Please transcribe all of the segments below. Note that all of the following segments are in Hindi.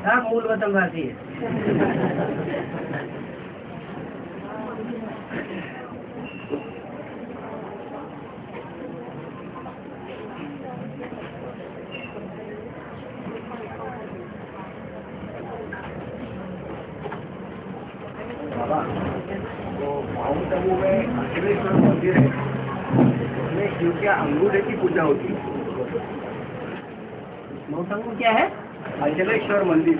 हाँ, मूल वतनवासी है। माउंट आबू में अखिलेश्वर मंदिर है, उसमें शिव के अंगूठे की पूजा होती है। माउंट आबू क्या है? अखिलेश्वर मंदिर।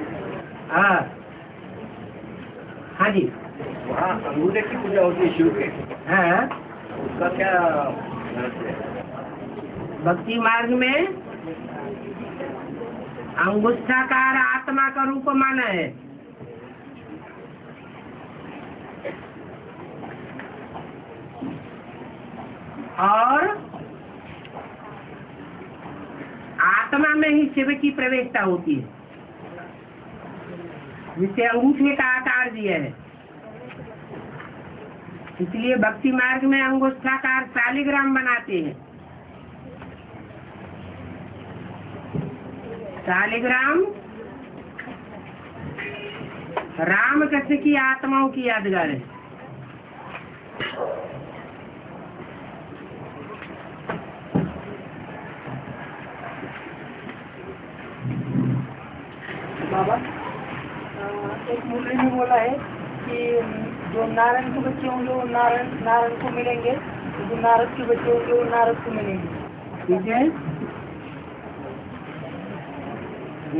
हाँ हाँ जी, वहाँ अंगूठे की पूजा होती है शिव के। हाँ, उसका क्या रहस्य है? भक्ति मार्ग में अंगुष्ठाकार आत्मा का रूप माना है। और आत्मा में ही शिव की प्रवेशता होती है, जिसे अंगूठे का आकार दिया है। इसलिए भक्ति मार्ग में अंगुष्ठाकार शालिग्राम बनाते हैं। शालिग्राम राम कृष्ण की आत्माओं की यादगार है। बाबा, एक मुरली ने बोला है कि जो नारायण के बच्चे होंगे वो नारायण को मिलेंगे, जो नारद के बच्चे होंगे वो नारद को मिलेंगे। ठीक है।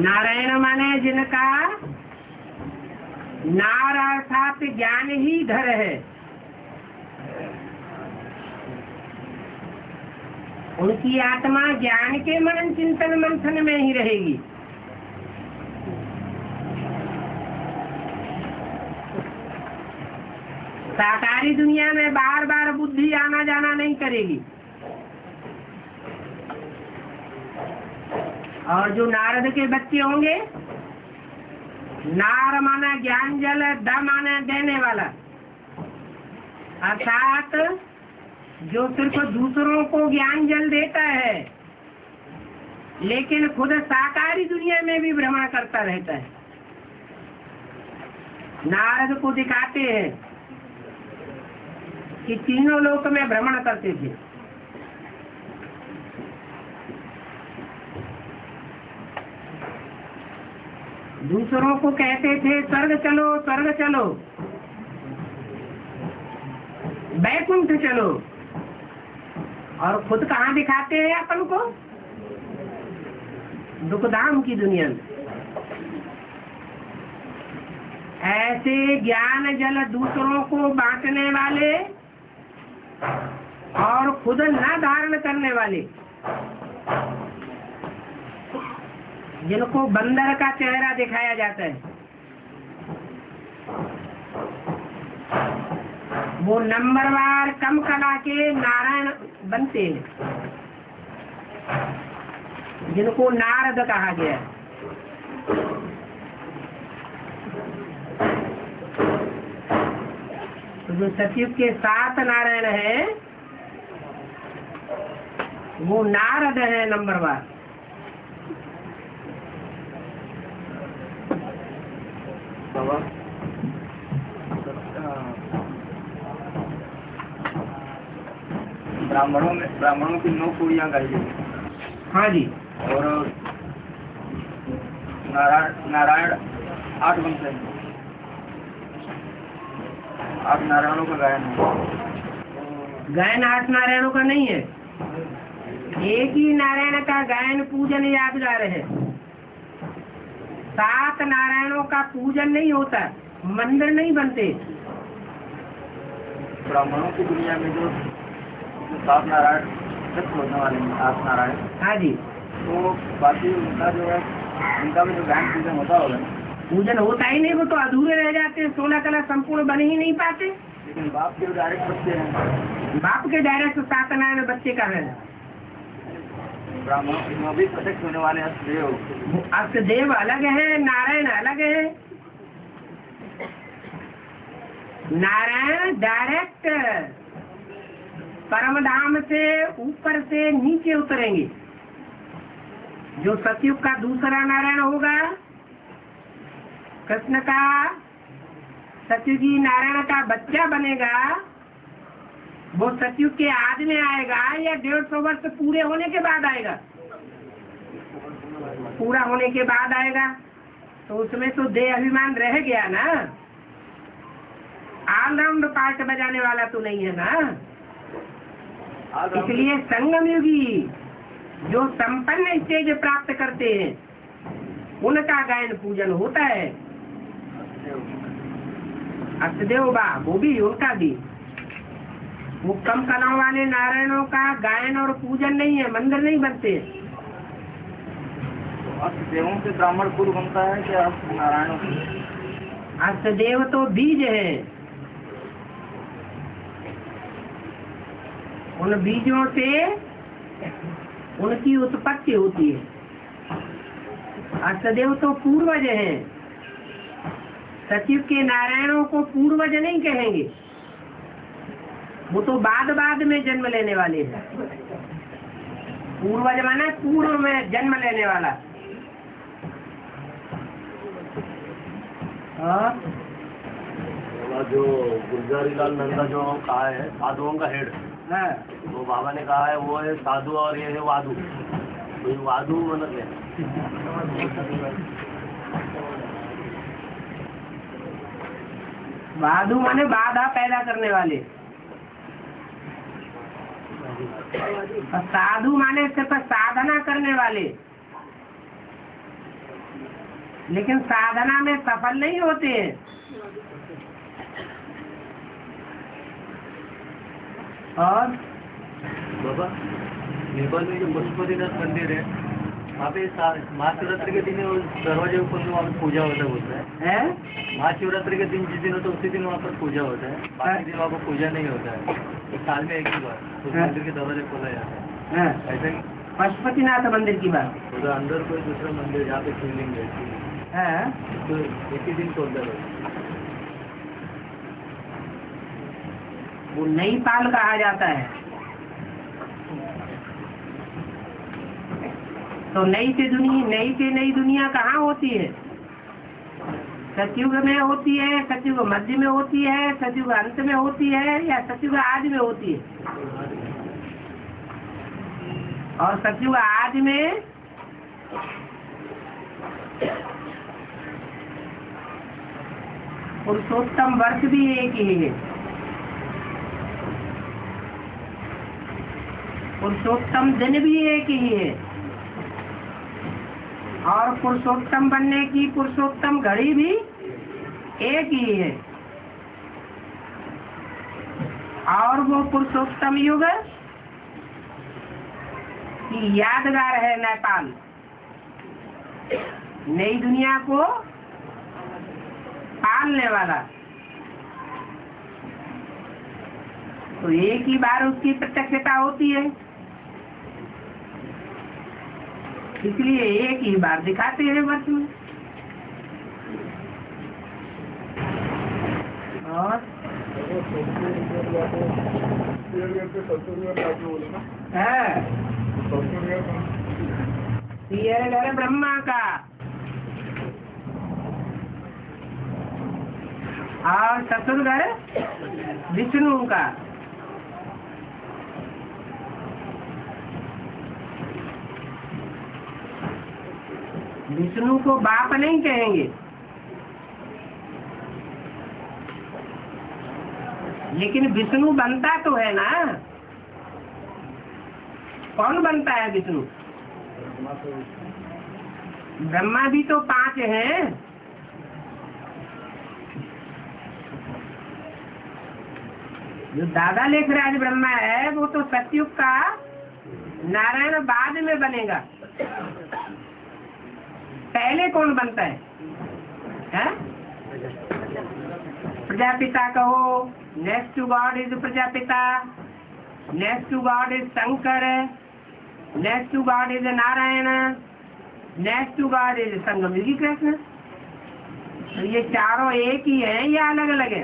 नारायण माने जिनका नार अर्थात ज्ञान ही घर है, उनकी आत्मा ज्ञान के मनन चिंतन मंथन में ही रहेगी। साकारी दुनिया में बार बार बुद्धि आना जाना नहीं करेगी। और जो नारद के बच्चे होंगे, नार माना ज्ञान जल, द माना देने वाला, अर्थात जो सिर्फ दूसरों को ज्ञान जल देता है लेकिन खुद साकारी दुनिया में भी भ्रमण करता रहता है। नारद को दिखाते हैं कि तीनों लोक में भ्रमण करते थे। दूसरों को कहते थे स्वर्ग चलो, स्वर्ग चलो, बैकुंठ चलो, और खुद कहाँ दिखाते हैं अपन को? दुखधाम की दुनिया में। ऐसे ज्ञान जल दूसरों को बांटने वाले और खुद न धारण करने वाले, जिनको बंदर का चेहरा दिखाया जाता है, वो नंबरवार कम कला के नारायण बनते हैं, जिनको नारद कहा गया है। तो जो सतयुग के 7 नारायण है वो नारद है नंबरवार। ब्राह्मणों की 9 कुड़ियाँ गाई गई। हाँ जी। और नारायण 8 वंश है, 8 नारायणों का गायन है। गायन 8 नारायणों का नहीं है, एक ही नारायण का गायन पूजन यादगार है। 7 नारायणों का पूजन नहीं होता, मंदिर नहीं बनते। ब्राह्मणों की दुनिया में जो 7 नारायण तक होने वाले हैं, 8 नारायण। हाँ जी। तो बाकी उनका जो है, उनका भी जो गायन पूजन होता होगा। पूजन होता ही नहीं, वो तो अधूरे रह जाते हैं, 16 कला संपूर्ण बन ही नहीं पाते। लेकिन बाप के डायरेक्ट बच्चे हैं। बाप के डायरेक्ट 7 नारायण बच्चे का है। ब्राह्मणों में भी प्रत्यक्ष होने वाले अष्टदेव। अष्टदेव अलग है, नारायण अलग है। नारायण डायरेक्ट परम धाम से ऊपर से नीचे उतरेंगे। जो सतयुग का दूसरा नारायण होगा कृष्ण का सतयुगी नारायण का बच्चा बनेगा, वो सतयुग के आदि में आएगा या 150 वर्ष पूरे होने के बाद आएगा? पूरा होने के बाद आएगा, तो उसमें तो देह अभिमान रह गया ना, ऑलराउंड पार्ट बजाने वाला तो नहीं है ना। इसलिए संगम युगी जो संपन्न स्टेज प्राप्त करते हैं उनका गायन पूजन होता है। अष्टदेव बा वो भी, उनका भी। वो कम कलाओं वाले नारायणों का गायन और पूजन नहीं है, मंदिर नहीं बनते। अष्टदेवों से ब्राह्मण कुल बनता है क्या नारायणों से? अष्टदेव तो बीज है, उन बीजों से उनकी उत्पत्ति होती है। अष्टदेव तो पूर्वज हैं, सचिव के नारायणों को पूर्वज नहीं कहेंगे, वो तो बाद में जन्म लेने वाले हैं। पूर्वज माने पूर्व में जन्म लेने वाला। जो गुलजारी लाल नंदा जो कहा है साधुओं का हेड, वो बाबा ने कहा है वो है साधु और ये है वादू। तो वादू मतलब है वादू माने बाधा पैदा करने वाले, और साधु माने सिर्फ साधना करने वाले, लेकिन साधना में सफल नहीं होते हैं। और बाबा नेपाल में जो पशुपतिनाथ मंदिर है वहाँ पे महाशिवरात्रि के दिन दरवाजे ऊपर वहाँ पे पूजा होता है। महाशिवरात्रि के दिन जिस दिन होता है उसी दिन वहाँ पर पूजा होता है, बाकी दिन वहाँ पर पूजा नहीं होता है। एक साल में एक ही बार उस मंदिर के दरवाजे खोला जाता है। ऐसे पशुपतिनाथ मंदिर की बात, उधर अंदर कोई दूसरा मंदिर जहाँ पे शिवलिंग है तो एक ही दिन खोलता है। वो नई पाल कहा जाता है। तो नई से नई दुनिया कहाँ होती है? सतयुग में होती है, सतयुग मध्य में होती है, सतयुग अंत में होती है, या सतयुग आदि में होती है? और सतयुग आदि में पुरुषोत्तम वर्ष भी एक ही है, पुरुषोत्तम दिन भी एक ही है, और पुरुषोत्तम बनने की पुरुषोत्तम घड़ी भी एक ही है। और वो पुरुषोत्तम युग की यादगार है नेपाल, नई दुनिया को पालने वाला। तो एक ही बार उसकी प्रत्यक्षता होती है, इसलिए एक ही बार दिखाते हैं वर्ष में। और घर ब्रह्मा का और ससुरघर विष्णु का। विष्णु को बाप नहीं कहेंगे, लेकिन विष्णु बनता तो है ना। कौन बनता है विष्णु? ब्रह्मा भी तो 5 हैं। जो दादा लेखराज ब्रह्मा है वो तो सतयुग का नारायण बाद में बनेगा। पहले कौन बनता है? प्रजापिता कहो, next to God is Prajapita, next to God is Shankar, next to God is Narayan, next to God is Sangamyugi Krishna. तो ये चारों एक ही हैं या अलग अलग है?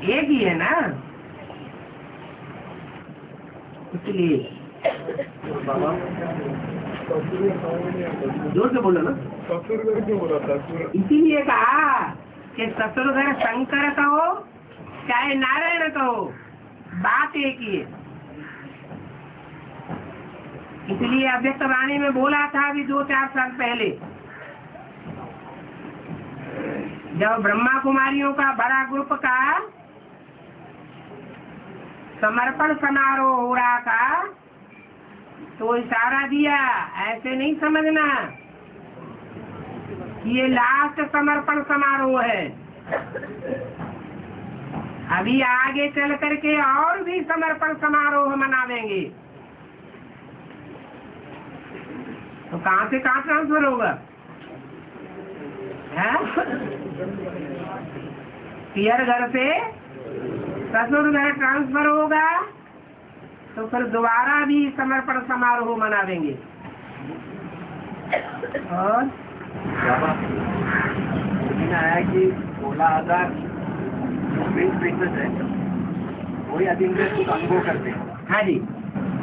एक ही है ना। इसलिए जोर से बोलो ना। ससुर घर क्यों बोला ससुर? इसीलिए कहा कि ससुर घर शंकर कहो चाहे नारायण कहो, बात एक ही है। इसलिए अव्यक्त वाणी में बोला था अभी 2-4 साल पहले, जब ब्रह्मा कुमारियों का बड़ा ग्रुप का समर्पण समारोह हो रहा था, तो इशारा दिया, ऐसे नहीं समझना कि ये लास्ट समर्पण समारोह है, अभी आगे चल करके और भी समर्पण समारोह मनावेंगे। तो कहाँ से कहाँ ट्रांसफर होगा? है पियर घर से ससुर घर ट्रांसफर होगा, तो फिर दोबारा भी समर्पण समारोह मनावेंगे। और आया कि 16,000 है वही अतीन्द्रिय सुख अनुभव करते हैं। हाँ जी।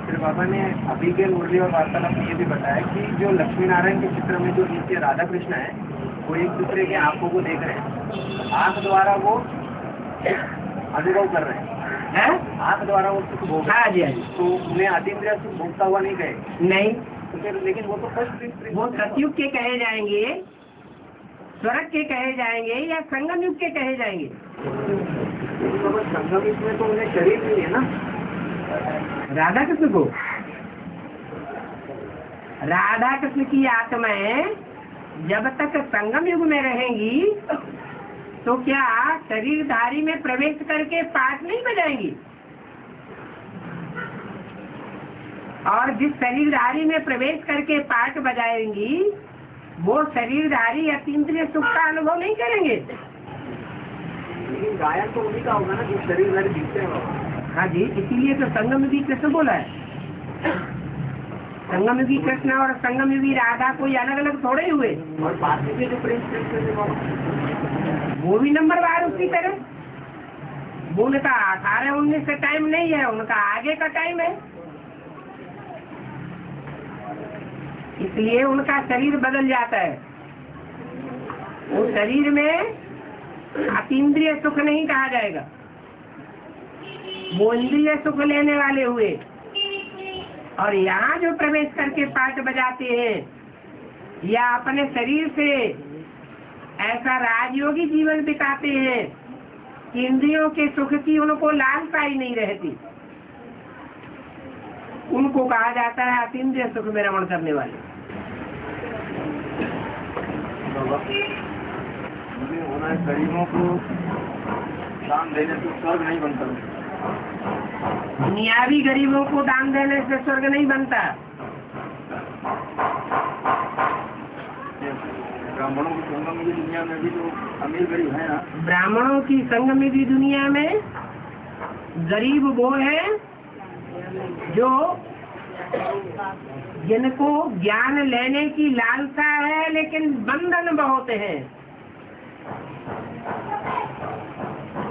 फिर बाबा ने अभी के मुरली और वार्तालाप में ये भी बताया कि जो लक्ष्मी नारायण के चित्र में जो नीचे राधा कृष्ण है, वो एक दूसरे के आंखों को देख रहे हैं, आंख द्वारा वो अनुभव कर रहे हैं, आंख द्वारा वो सुख भोग। हाँ जी, हाँ जी। तो उन्हें अतीन्द्रिय सुख भोगता हुआ नहीं गए? नहीं। तो फिर लेकिन वो तो फर्स्ट वो सतयुग के कहे जाएंगे, स्वर्ग के कहे जाएंगे, या संगम युग के कहे जाएंगे? संगम युग में तो उन्हें शरीर नहीं है ना। राधा कृष्ण को, राधा कृष्ण की आत्माएं जब तक संगम युग में रहेंगी तो क्या शरीरधारी में प्रवेश करके पाठ नहीं बजाएंगी? और जिस शरीरधारी में प्रवेश करके पाठ बजाएंगी वो शरीरधारी अतीन्द्रिय सुख का अनुभव नहीं करेंगे। लेकिन गायन तो उन्हीं का होगा ना जो शरीरधारी दिखते हैं। हाँ जी, इसीलिए तो संगमयुगी कृष्ण बोला है। संगमयुगी कृष्ण और संगमयुगी राधा कोई अलग अलग थोड़े हुए। और बाकी के जो प्रिंस वो भी नंबर वार उसी तरह। वो उनका 18-19 से टाइम नहीं है, उनका आगे का टाइम है, इसलिए उनका शरीर बदल जाता है। उस शरीर में अतीन्द्रिय सुख नहीं कहा जाएगा, वो इंद्रिय सुख लेने वाले हुए। और यहाँ जो प्रवेश करके पाठ बजाते हैं या अपने शरीर से ऐसा राजयोगी जीवन बिताते हैं कि इंद्रियों के सुख की उनको लालसा ही नहीं रहती, उनको कहा जाता है अतीन्द्रिय सुख में रमण करने वाले। होना गरीबों को दान देने से स्वर्ग नहीं बनता। दुनियावी गरीबों को दान देने से स्वर्ग नहीं बनता। ब्राह्मणों की संगम की दुनिया में भी तो अमीर गरीब है ना। ब्राह्मणों की संगम की दुनिया में गरीब वो है जो जिनको ज्ञान लेने की लालसा है लेकिन बंधन बहुत है,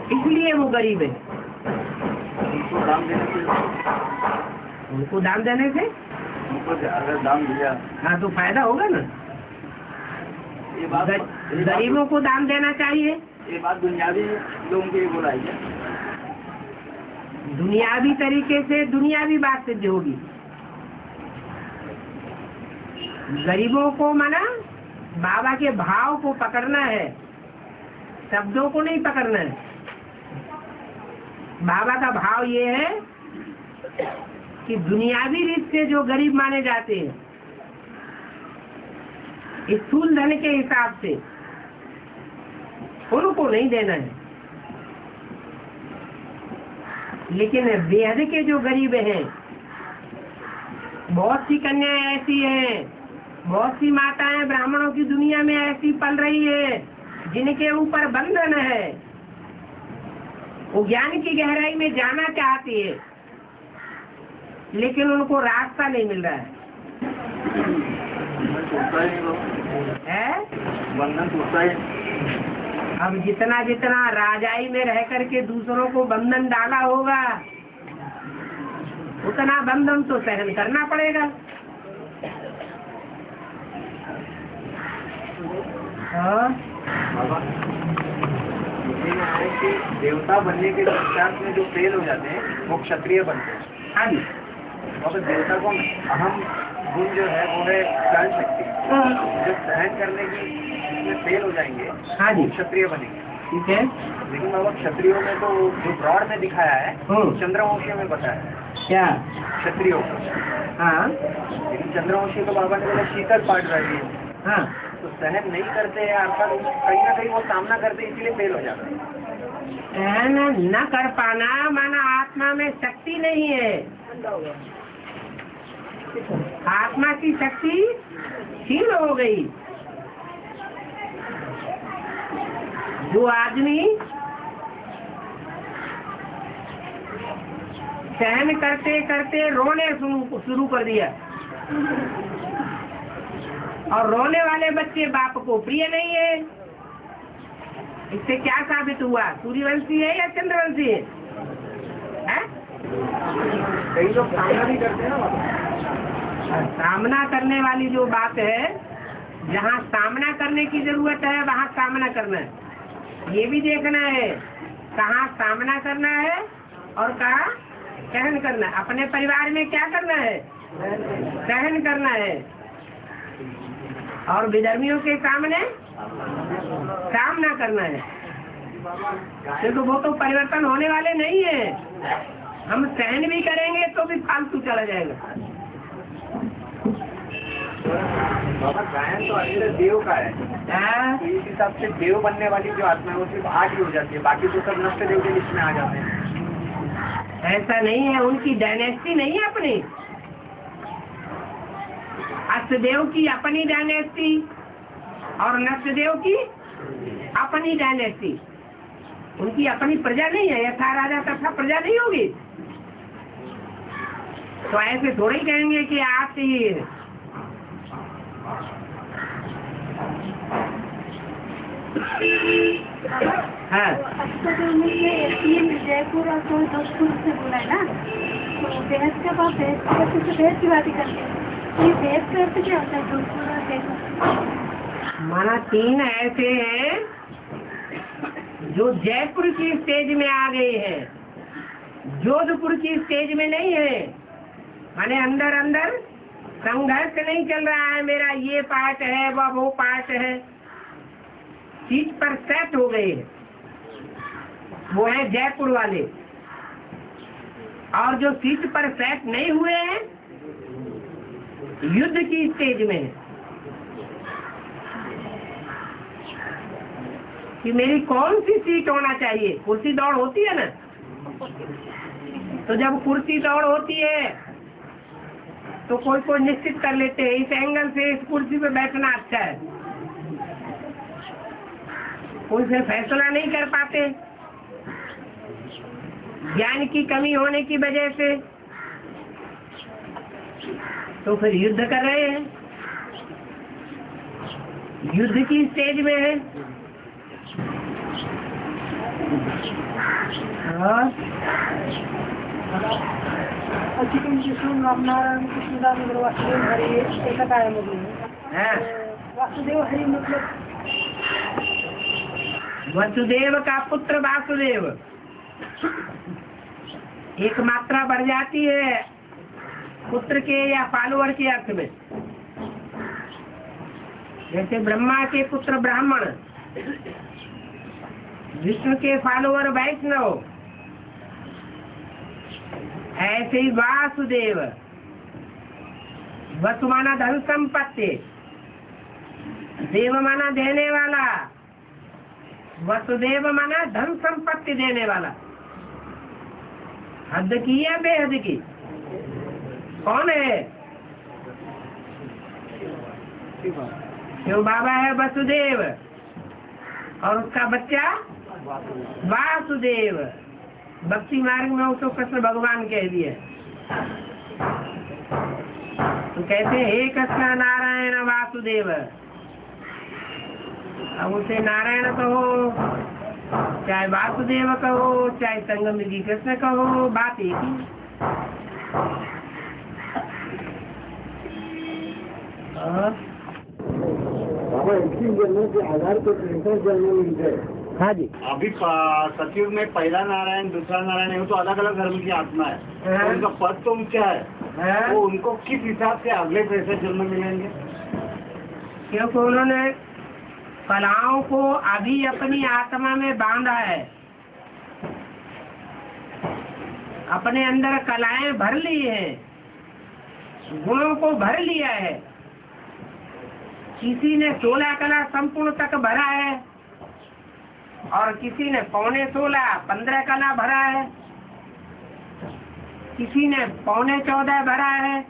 इसलिए वो गरीब है। उनको दान देने से उनको अगर दान दिया हाँ तो फायदा होगा ना। ये बात गरीबों को दान देना चाहिए। ये बात दुनियावी लोगों के बुलाई है। दुनियावी तरीके से दुनियावी बात सिद्ध होगी। गरीबों को मना बाबा के भाव को पकड़ना है, शब्दों को नहीं पकड़ना है। बाबा का भाव ये है कि दुनियावी रीत से जो गरीब माने जाते हैं, स्थूल धन के हिसाब से, उनको नहीं देना है। लेकिन बेहद के जो गरीब हैं, बहुत सी कन्याएं ऐसी हैं, बहुत सी माताएं ब्राह्मणों की दुनिया में ऐसी पल रही है जिनके ऊपर बंधन है, वो ज्ञान की गहराई में जाना चाहती है लेकिन उनको रास्ता नहीं मिल रहा है। बंधन टूटता है। अब जितना जितना राजाई में रह करके दूसरों को बंधन डाला होगा उतना बंधन तो सहन करना पड़ेगा। हाँ बाबा इसी में है कि देवता बनने के पश्चात में जो फेल हो जाते हैं वो क्षत्रिय बनते हैं। हाँ जी। और देवता को अहम गुण जो है वो है सहन शक्ति, जो सहन करने की इसमें फेल हो जाएंगे हाँ जी। वो क्षत्रिय बनेंगे। ठीक है। लेकिन बाबा क्षत्रियों में तो जो ब्रॉड में दिखाया है चंद्रवंशियों में बताया है क्या? क्षत्रियों को। हाँ लेकिन चंद्रवंशी को बाबा ने बोला शीतल पाठ रही है, हाँ। तो सहन नहीं करते हैं अर्थात कहीं ना कहीं वो सामना करते हैं, इसीलिए फेल हो जाता है। सहन न कर पाना माना आत्मा में शक्ति नहीं है। आत्मा की शक्ति क्षीण हो गई। जो आदमी सहन करते करते रोने शुरू कर दिया, और रोने वाले बच्चे बाप को प्रिय नहीं है, इससे क्या साबित हुआ? सूर्यवंशी है या चंद्रवंशी है? कई लोग सामना भी करते हैं ना बाबा। सामना करने वाली जो बात है, जहाँ सामना करने की जरूरत है वहाँ सामना करना है। ये भी देखना है कहाँ सामना करना है और कहाँ सहन करना है। अपने परिवार में क्या करना है? सहन करना है। और विधर्मियों के सामने सामना करना है। क्योंकि वो तो परिवर्तन होने वाले नहीं है। हम सहन भी करेंगे तो भी फालतू चला जाएगा। बाबा गायन तो अखिल देव का है, तो इस हिसाब से देव बनने वाली जो आत्मा है वो सिर्फ 8 ही हो जाती है, बाकी तो सब नष्ट देव के लिस्ट में आ जाते हैं। ऐसा नहीं है, उनकी डायनेस्टी नहीं है अपनी। अष्टदेव की अपनी डायनेस्टी और नष्टदेव की अपनी डायनेस्टी। उनकी अपनी प्रजा नहीं है। यथा राजा तथा प्रजा नहीं होगी। तो ऐसे थोड़ी कहेंगे कि आप ही हाँ। अष्टदेव में से 3 जयपुर और 2 जोधपुर से बोला है ना, तो भेद का बात भेद की बात करते हैं। ये भेद का अर्थ क्या होता है? जोधपुर और जयपुर माना 3 ऐसे हैं जो जयपुर की स्टेज में आ गए हैं, जोधपुर की स्टेज में नहीं है। माने अंदर अंदर संघर्ष नहीं चल रहा है, मेरा ये पार्ट है वो पार्ट है, सीट पर सेट हो गए। वो है जयपुर वाले। और जो सीट पर सेट नहीं हुए हैं युद्ध की स्टेज में है कि मेरी कौन सी सीट होना चाहिए। कुर्सी दौड़ होती है ना, तो जब कुर्सी दौड़ होती है तो कोई निश्चित कर लेते हैं इस एंगल से इस कुर्सी पे बैठना अच्छा है। कोई फिर फैसला नहीं कर पाते ज्ञान की कमी होने की वजह से, तो फिर युद्ध कर रहे हैं। युद्ध की स्टेज में है। रामनारायण कृष्णदास वासुदेव हरि एकता है वासुदेव हरि मतलब वसुदेव का पुत्र वासुदेव। एक मात्रा बढ़ जाती है पुत्र के या फॉलोअर के अर्थ में। जैसे ब्रह्मा के पुत्र ब्राह्मण, विष्णु के फॉलोअर वैष्णव, ऐसे ही वासुदेव। वसु माना धन संपत्ति, देव माना देने वाला, वसुदेव माना धन संपत्ति देने वाला। हद की या बेहद की? कौन है? शिव बाबा है वसुदेव और उसका बच्चा वासुदेव। भक्ति मार्ग में उसको कृष्ण भगवान कह दिए। तो कहते हे कृष्ण नारायण वासुदेव। अब उसे नारायण कहो चाहे वासुदेव कहो चाहे संगम की कृष्ण कहो, बात एक ही। और बाबा इसी जन्म के आधार पर तीसरा जन्म मिल जाए। हाँ जी। अभी सतयुग में पहला नारायण दूसरा नारायण है, वो तो अलग अलग धर्म की आत्मा है, तो उनका पद तो ऊंचा है, वो उनको किस हिसाब से अगले पैसे जन्म मिलेंगे? क्योंकि उन्होंने कलाओं को अभी अपनी आत्मा में बांधा है, अपने अंदर कलाएं भर ली है, गुणों को भर लिया है। किसी ने 16 कला संपूर्ण तक भरा है और किसी ने 15.5 15 कला भरा है, किसी ने 14.25 भरा है।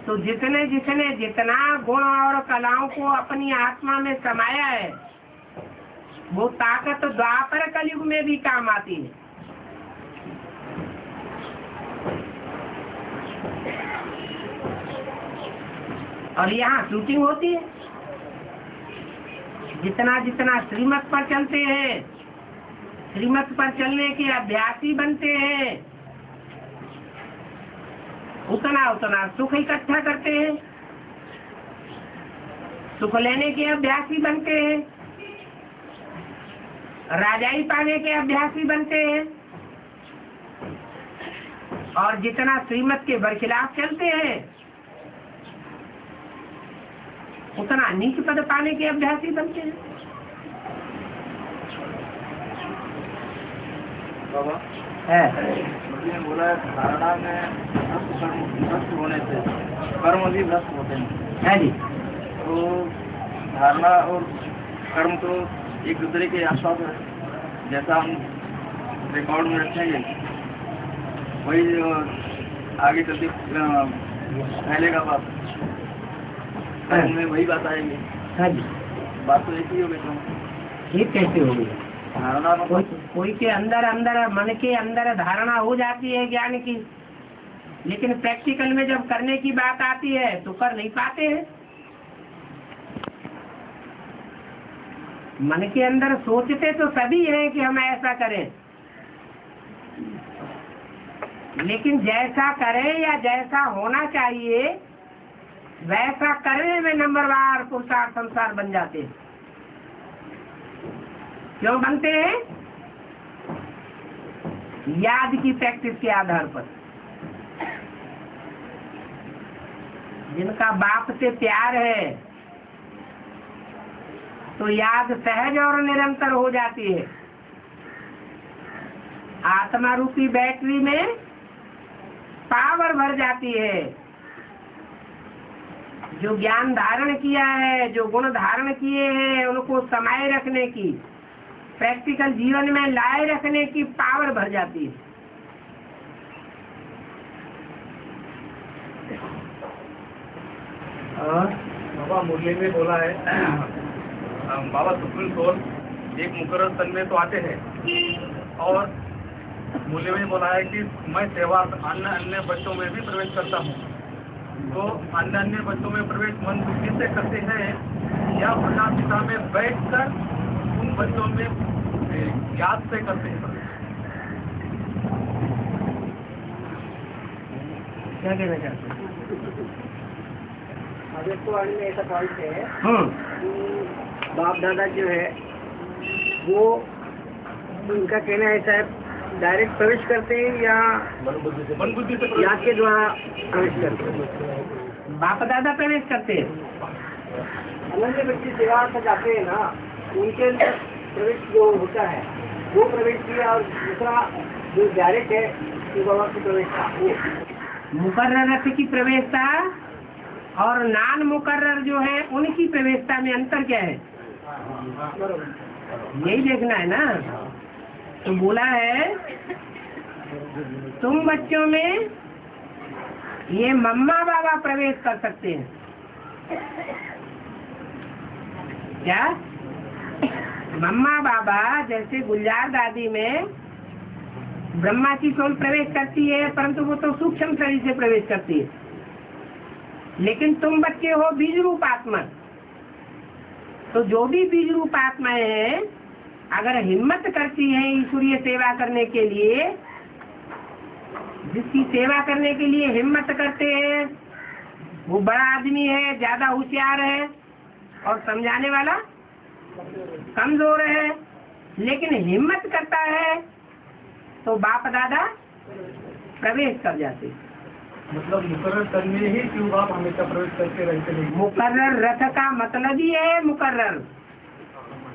तो जितने जितने जितना गुण और कलाओं को अपनी आत्मा में समाया है, वो ताकत द्वापर कलयुग में भी काम आती है। और यहाँ शूटिंग होती है। जितना जितना श्रीमत पर चलते हैं, श्रीमत पर चलने के अभ्यासी बनते हैं, उतना उतना सुख इकट्ठा करते हैं, सुख लेने के अभ्यासी बनते हैं, राजाई पाने के अभ्यासी बनते हैं। और जितना श्रीमत के बरखिलाफ चलते हैं, उतना नीच पद पाने के अभ्यासी बनते हैं। बाबा मुझे बोला धारणा में भ्रष्ट होने से कर्म भी भ्रष्ट होते हैं। है जी। तो धारणा और कर्म तो एक दूसरे के आसपास है, जैसा हम रिकॉर्ड में रखेंगे वही आगे चलते फैलेगा बात, कर्म में वही बात आएगी। हाँ जी। बात तो एक ही हो गई। ये कैसे होगी? धारणा कोई के अंदर मन के अंदर धारणा हो जाती है ज्ञान की, लेकिन प्रैक्टिकल में जब करने की बात आती है तो कर नहीं पाते हैं। मन के अंदर सोचते तो सभी हैं कि हम ऐसा करें, लेकिन जैसा करें या जैसा होना चाहिए वैसा करने में नंबरवार पुरुषार्थ संसार बन जाते हैं। क्यों बनते हैं? याद की प्रैक्टिस के आधार पर। जिनका बाप से प्यार है तो याद सहज और निरंतर हो जाती है। आत्मा रूपी बैटरी में पावर भर जाती है। जो ज्ञान धारण किया है, जो गुण धारण किए हैं, उनको समाये रखने की, प्रैक्टिकल जीवन में लाए रखने की पावर भर जाती है। बाबा मुरली में बोला है बाबा सुप्रीम सोल एक मुकर्रर तन में तो आते हैं, और मुरली में बोला है कि मैं सेवा अन्य बच्चों में भी प्रवेश करता हूँ। तो अन्य बच्चों में प्रवेश मन बुद्धि से करते हैं या प्रजा पिता में बैठकर उन बच्चों में याद से करते हैं? क्या कहना चाहते हैं? आदित्यवाणी में ऐसा पॉइंट है कि बाप दादा जो है वो उनका कहना ऐसा है, डायरेक्ट प्रवेश करते हैं या मन बुद्धि से याद के द्वारा प्रवेश करते हैं? बाप दादा प्रवेश करते हैं। अनन्य बच्चे सेवा तक जाते हैं ना, उनके अंदर प्रवेश जो होता है वो प्रवेश किया, और दूसरा जो डायरेक्ट है शिव बाबा की प्रवेशता, वो मुकर्रर की प्रवेशता और नान मुकर्रर जो है उनकी प्रवेशता में अंतर क्या है, यही देखना है ना। तो बोला है तुम बच्चों में ये मम्मा बाबा प्रवेश कर सकते हैं। क्या? मम्मा बाबा जैसे गुलजार दादी में ब्रह्मा की सोल प्रवेश करती है, परंतु वो तो सूक्ष्म शरीर से प्रवेश करती है। लेकिन तुम बच्चे हो बीज रूप आत्मा, तो जो भी बीज रूप आत्माएं हैं अगर हिम्मत करती हैं ईश्वरीय सेवा करने के लिए, जिसकी सेवा करने के लिए हिम्मत करते हैं वो बड़ा आदमी है, ज्यादा होशियार है, और समझाने वाला कमजोर है, लेकिन हिम्मत करता है तो बाप दादा प्रवेश कर जाते। मतलब मुकर्रर तन में ही शिव बाप हमेशा प्रवेश करके रहते हैं। मुकर्रर रथ का मतलब ही है मुकर्रर,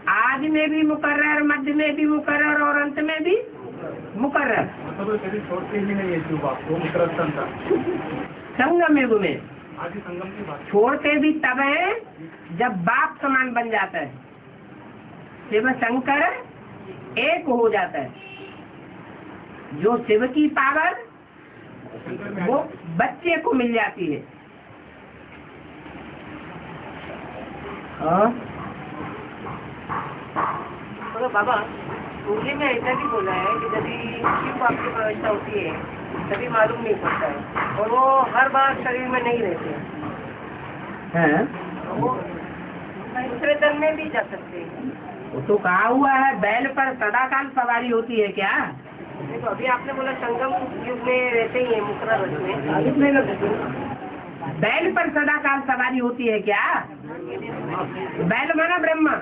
आज में भी मुकर्रर, मध्य में भी मुकर्रर और अंत में भी मुकर्रर। मतलब कभी छोड़ते ही नहीं है शिव बाप को, मुकर्रर तन का। संगम युग में आदि संगम की बात। छोड़ते भी तब है जब बाप समान बन जाता है, शिव शंकर एक हो जाता है। जो शिव की पावर वो बच्चे को मिल जाती है। तो बाबा मुरली में ऐसा भी बोला है कि जब शिव बाप की प्रवेशता होती है तभी मालूम नहीं पड़ता है, और वो हर बार शरीर में नहीं रहते हैं, वो दूसरे तन में भी जा सकते हैं। वो तो कहा हुआ है बैल पर सदाकाल सवारी होती है क्या? तो अभी आपने बोला संगम युग में रहते ही है मुकर्रर में, बैल पर सदाकाल सवारी होती है क्या? बैल माना ब्रह्मा।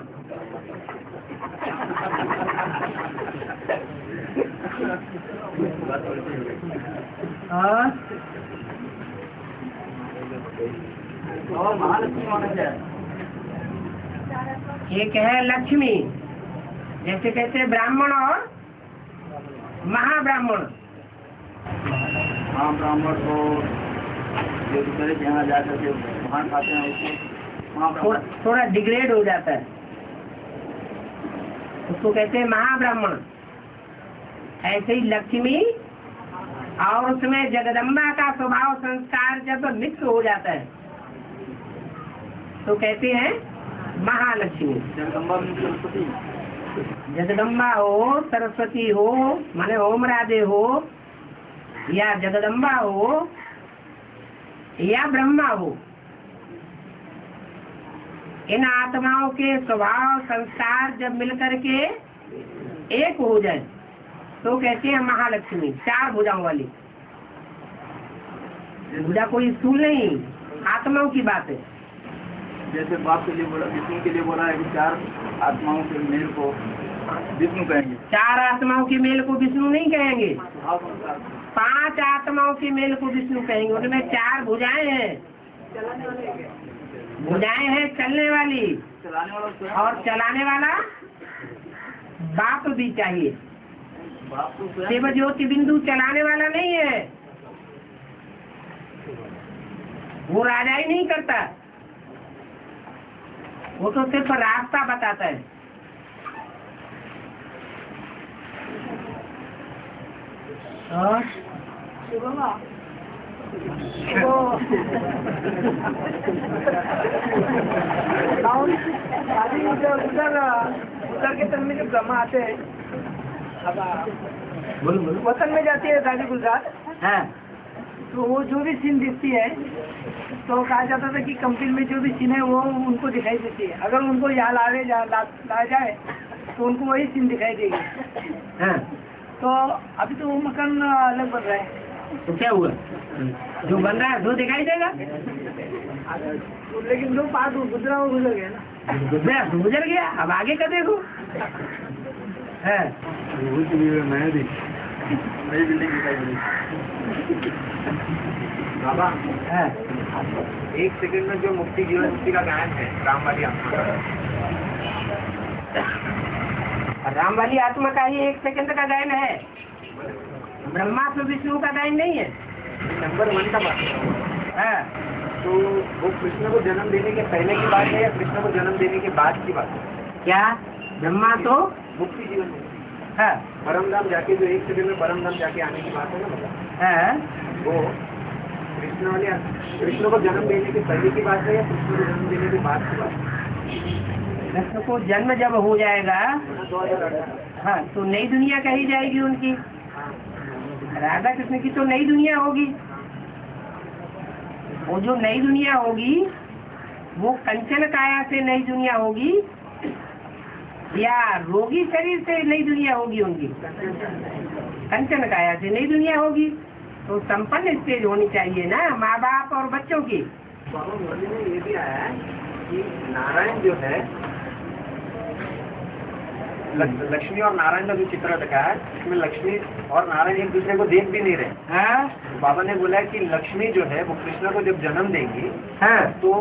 और महालक्ष्मी माना जाए। एक है लक्ष्मी, जैसे कहते हैं ब्राह्मण और महाब्राह्मण। महाब्राह्मण को जो दूसरे के यहाँ जाकर के वहाँ खाते हैं उसको महाब्राह्मण थोड़ा डिग्रेड हो जाता है, उसको कहते हैं महाब्राह्मण। ऐसे ही लक्ष्मी और उसमें जगदम्बा का स्वभाव संस्कार जब मिक्स हो जाता है तो कहते हैं महालक्ष्मी। जगदम्बा में सरस्वती, जगदम्बा हो, सरस्वती हो, माने ओम राधे हो, या जगदम्बा हो या ब्रह्मा हो, इन आत्माओं के स्वभाव संस्कार जब मिलकर के एक हो जाए तो कहते हैं महालक्ष्मी। चार भुजाओं वाली, भुजा कोई स्थूल नहीं, आत्माओं की बात है। जैसे बाप के लिए बोला, विष्णु के लिए बोला है कि चार आत्माओं के मेल को विष्णु कहेंगे। चार आत्माओं के मेल को विष्णु नहीं कहेंगे, भाव संस्कार, पांच आत्माओं के मेल को विष्णु कहेंगे। उनमें चार भुजाएं हैं, भुजाएं हैं चलने वाली, चलाने वाला स्वयं, और चलाने वाला बाप भी चाहिए। बाप को स्वयं शिव ज्योति बिंदु चलाने वाला नहीं है, वो राजा ही नहीं करता, वो तो सिर्फ रास्ता बताता है। और उधर के तन में जो ब्रह्मा आते हैं, वतन में जाती है दादी गुजरात, हाँ, तो वो जो भी सीन दिखती है तो कहा जाता था कि कंपनी में जो भी सीन है वो उनको दिखाई देती है। अगर उनको यहाँ ला जाए तो उनको वही सीन दिखाई देगी। हाँ, तो अभी तो वो मकान अलग बन रहा है, तो क्या हुआ? जो बन रहा है वो दिखाई देगा, लेकिन जो पास गुजरा वो गुजर गया ना। गुजर गया, अब आगे का देखो। है नई बिल्डिंग दिखाई दी। बाबा है। एक सेकंड में जो मुक्ति जीवन मुक्ति का गायन है राम वाली आत्मा का, राम वाली आत्मा का ही एक सेकंड का गायन है, ब्रह्मा से विष्णु का गायन नहीं है। नंबर 1 का बात है। तो वो कृष्ण को जन्म देने के पहले की बात है या कृष्ण को जन्म देने के बाद की बात है? क्या ब्रह्मा तो मुक्ति जीवन है, परम धाम जाके जो एक सेकंड में परम धाम जाके आने की बात है ना, मतलब है। वो कृष्ण को जन्म देने के पहले की बात है या कृष्ण को जन्म देने के बाद की बात है? कृष्ण को जन्म जब हो जाएगा 2018। हाँ, तो नई दुनिया कही जाएगी उनकी, राधा कृष्ण की तो नई दुनिया होगी। वो जो नई दुनिया होगी वो कंचन काया से नई दुनिया होगी या रोगी शरीर से नई दुनिया होगी उनकी? कंचन काया से नई दुनिया होगी। तो संपन्न स्टेज होनी चाहिए ना माँ बाप और बच्चों की। बाबा मुरली में ये भी आया है कि नारायण जो है, लक्ष्मी और नारायण का जो चित्र रखा है इसमें लक्ष्मी और नारायण एक दूसरे को देख भी नहीं रहे। हाँ तो बाबा ने बोला कि लक्ष्मी जो है वो कृष्ण को जब जन्म देंगी हाँ तो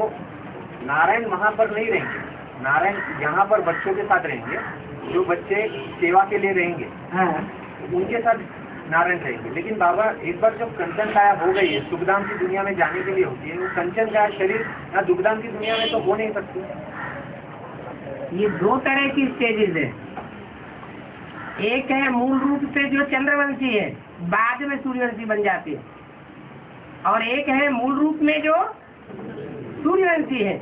नारायण वहाँ पर नहीं रहेंगे, नारायण यहाँ पर बच्चों के साथ रहेंगे, जो बच्चे सेवा के लिए रहेंगे हाँ उनके साथ नारायण रहेंगे। लेकिन बाबा एक बार जब कंचन काया हो गई है, सुखधाम की दुनिया में जाने के लिए होती है, वो कंचन काया शरीर या दुखधाम की दुनिया में तो हो नहीं सकती। ये दो तरह की स्टेजेस है। एक है मूल रूप से जो चंद्रवंशी है, बाद में सूर्यवंशी बन जाती है, और एक है मूल रूप में जो सूर्यवंशी है।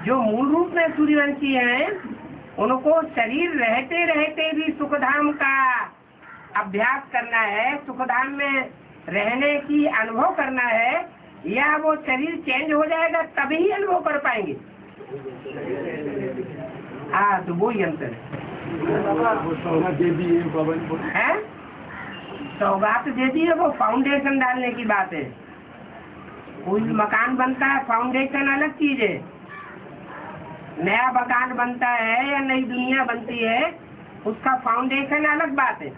जो मूल रूप में सूर्यवंशी है उनको शरीर रहते रहते भी सुखधाम का अभ्यास करना है, सुखधाम में रहने की अनुभव करना है, या वो शरीर चेंज हो जाएगा तभी अनुभव कर पाएंगे। हाँ, तो वो ही अंतर है। सौगात दे दी है, वो फाउंडेशन डालने की बात है। कोई मकान बनता है, फाउंडेशन अलग चीज है। नया मकान बनता है या नई दुनिया बनती है, उसका फाउंडेशन अलग बात है,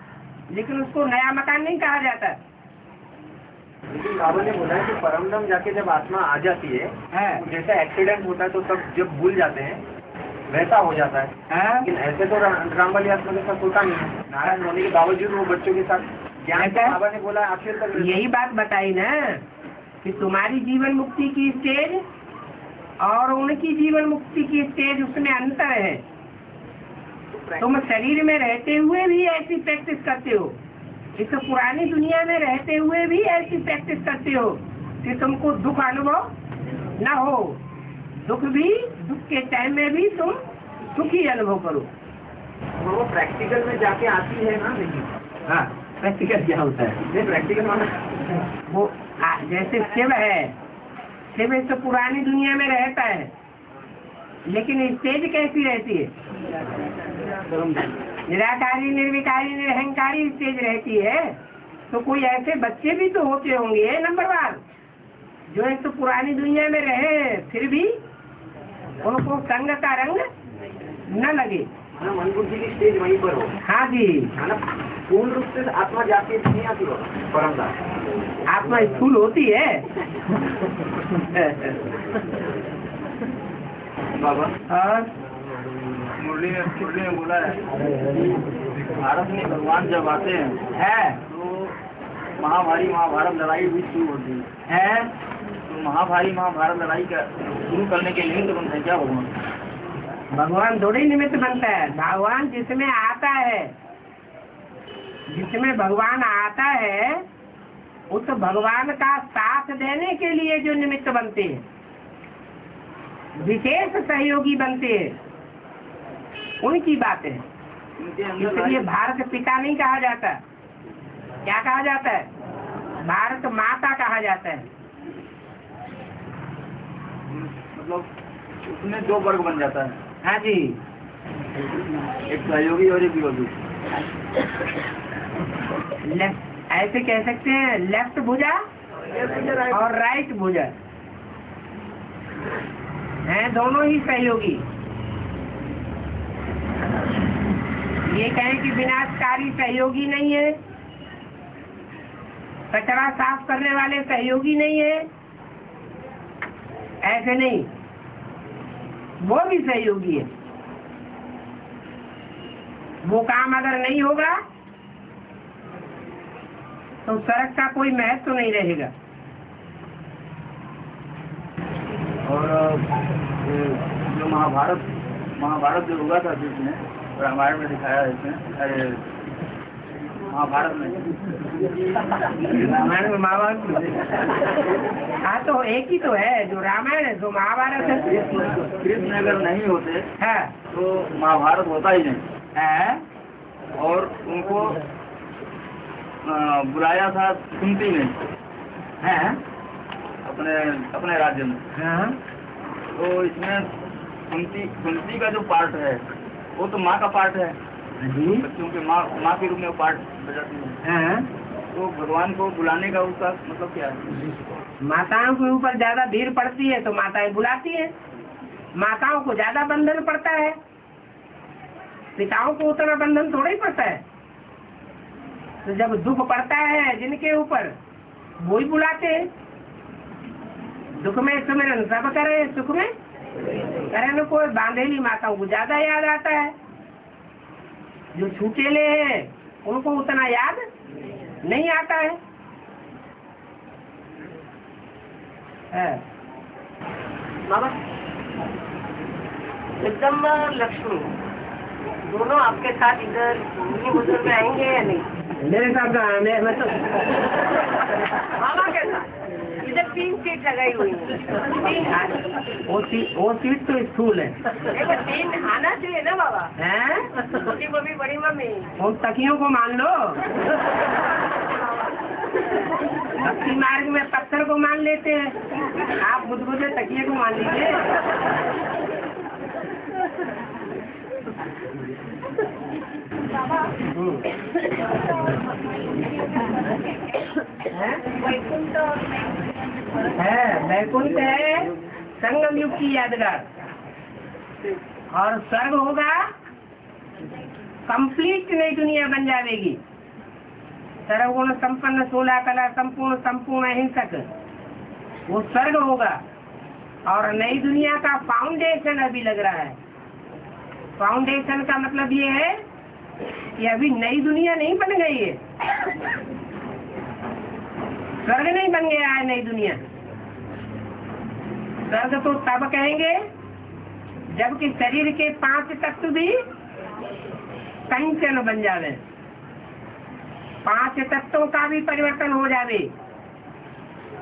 लेकिन उसको नया मकान नहीं कहा जाता। लेकिन बाबा ने बोला है कि परमधाम जाके जब आत्मा आ जाती है, तो जैसा एक्सीडेंट होता है तो तब जब भूल जाते हैं वैसा हो जाता है। लेकिन ऐसे तो राम वाली आत्मा के साथ होता नहीं है। नारायण होने के बावजूद वो बच्चों के साथ ज्ञान, बाबा ने बोला आखिर तक यही बात बताई ना कि तुम्हारी जीवन मुक्ति की स्टेज और उनकी जीवन मुक्ति की स्टेज, उसमें अंतर है। तुम शरीर में रहते हुए भी ऐसी प्रैक्टिस करते हो, इस पुरानी दुनिया में रहते हुए भी ऐसी प्रैक्टिस करते हो कि तुमको दुख अनुभव न हो। दुख के टाइम में भी तुम सुखी अनुभव करो। वो प्रैक्टिकल में जाके आती है ना। नहीं, हाँ, प्रैक्टिकल क्या होता है? ये प्रैक्टिकल माना वो जैसे शिव है, शिव तो पुरानी दुनिया में रहता है, लेकिन स्टेज कैसी रहती है? निराकारी, निर्विकारी, निरहंकारी स्टेज रहती है। तो कोई ऐसे बच्चे भी तो होते होंगे नंबरवार, जो एक तो पुरानी दुनिया में रहे फिर भी उनको संग का रंग न लगे। मन बुद्धि की स्टेज वहीं पर हो। हाँ जी, पूर्ण रूप से आत्मा जाती है नहीं आती हो परमधाम। आत्मा स्थूल होती है। बाबा और मुरली में बोला है, भारत में भगवान जब आते हैं तो महाभारत लड़ाई भी शुरू होती है। तो महाभारत लड़ाई का शुरू करने के निमित्त बनता है क्या भगवान? भगवान थोड़े निमित्त बनता है। भगवान जिसमें आता है, जिसमें भगवान आता है, उस भगवान का साथ देने के लिए जो निमित्त बनते हैं, विशेष सहयोगी बनते हैं, उनकी बात है। इसलिए भारत पिता नहीं कहा जाता, क्या कहा जाता है? भारत माता कहा जाता है। मतलब उसमें दो वर्ग बन जाता है। हाँ जी, एक सहयोगी और एक विरोधी। ऐसे कह सकते हैं, लेफ्ट भुजा और राइट भुजा हैं, दोनों ही सहयोगी। ये कहें कि विनाशकारी सहयोगी नहीं है, कचरा साफ करने वाले सहयोगी नहीं है, ऐसे नहीं, वो भी सहयोगी है। वो काम अगर नहीं होगा तो सड़क का कोई महत्व तो नहीं रहेगा। और जो महाभारत जो हुआ था जिसमें रामायण में दिखाया है, इसमें अरे महाभारत में रामायण में महाभारत, हाँ तो एक ही तो है, जो रामायण है जो महाभारत है। कृष्ण अगर नहीं होते है तो महाभारत होता ही नहीं है। और उनको बुलाया था कुंती ने है अपने राज्य में। हाँ। तो इसमें कुंती का जो पार्ट है वो तो माँ का पार्ट है, क्योंकि माँ के रूप में वो पार्ट बजाती है। तो भगवान को बुलाने का उसका मतलब क्या है? माताओं के ऊपर ज्यादा भीड़ पड़ती है तो माताएं बुलाती हैं। माताओं को ज्यादा बंधन पड़ता है, पिताओं को उतना बंधन थोड़ा ही पड़ता है। तो जब दुख पड़ता है जिनके ऊपर वो ही बुलाते हैं। दुख में सुमिरन सब करे, सुख में करे न कोई। बांधेली माताओं को ज्यादा याद आता है, जो छूटेले हैं उनको उतना याद नहीं आता है। बाबा, जगदम्बा लक्ष्मी दोनों आपके साथ इधर बुजुर्ग में आएंगे या नहीं? मेरे साथ मैं तो बाबा के साथ इधर 3 सीट लगाई हुई है। वो सीट तो स्कूल है। देखो 3 आना चाहिए ना बाबा। हैं? छोटी मम्मी बड़ी मम्मी उन तकियों को मान लो। भक्ति मार्ग में पत्थर को मान लेते हैं, आप बुद्धबुद्धे तकिए को मान लीजिए। है वैकुंठ है संगम युग की यादगार, और स्वर्ग होगा कंप्लीट नई दुनिया बन जाएगी। सर्वगुण संपन्न 16 कला संपूर्ण संपूर्ण अहिंसक, वो स्वर्ग होगा। और नई दुनिया का फाउंडेशन अभी लग रहा है। फाउंडेशन का मतलब ये है कि अभी नई दुनिया नहीं बन गई है, स्वर्ग नहीं बन गया है नई दुनिया। स्वर्ग तो तब कहेंगे जबकि शरीर के 5 तत्व भी कंचन बन जावे, 5 तत्वों का भी परिवर्तन हो जावे,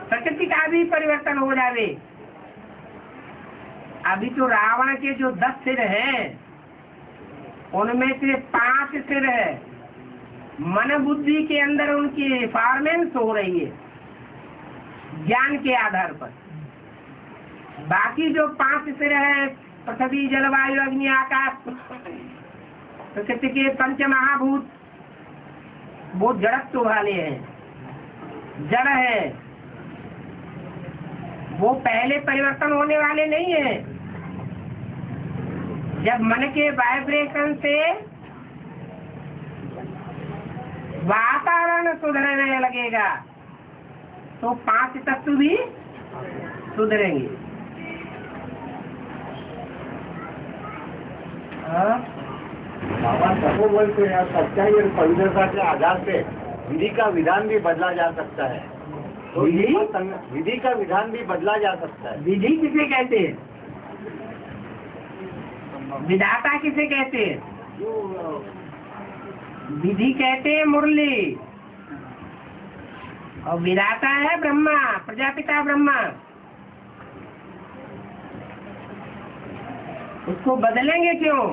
प्रकृति का भी परिवर्तन हो जावे। अभी तो रावण के जो 10 सिर हैं उनमें से 5 सिर है, मन बुद्धि के अंदर उनकी परफॉर्मेंस हो रही है ज्ञान के आधार पर। बाकी जो 5 सिर है पृथ्वी जलवायु अग्नि आकाश प्रकृति के 5 महाभूत, वो जड़त्व वाले हैं, जड़ है, वो पहले परिवर्तन होने वाले नहीं है। जब मन के वाइब्रेशन से वातावरण सुधरने लगेगा तो 5 तत्व भी सुधरेंगे। बाबा तपोबल को या सच्चाई और पवित्रता के आधार से विधि का विधान भी बदला जा सकता है। तो विधि का विधान भी बदला जा सकता है। विधि किसे कहते हैं? विधाता किसे कहते हैं? विधि कहते हैं मुरली, और विधाता है ब्रह्मा, प्रजापिता ब्रह्मा। उसको बदलेंगे क्यों?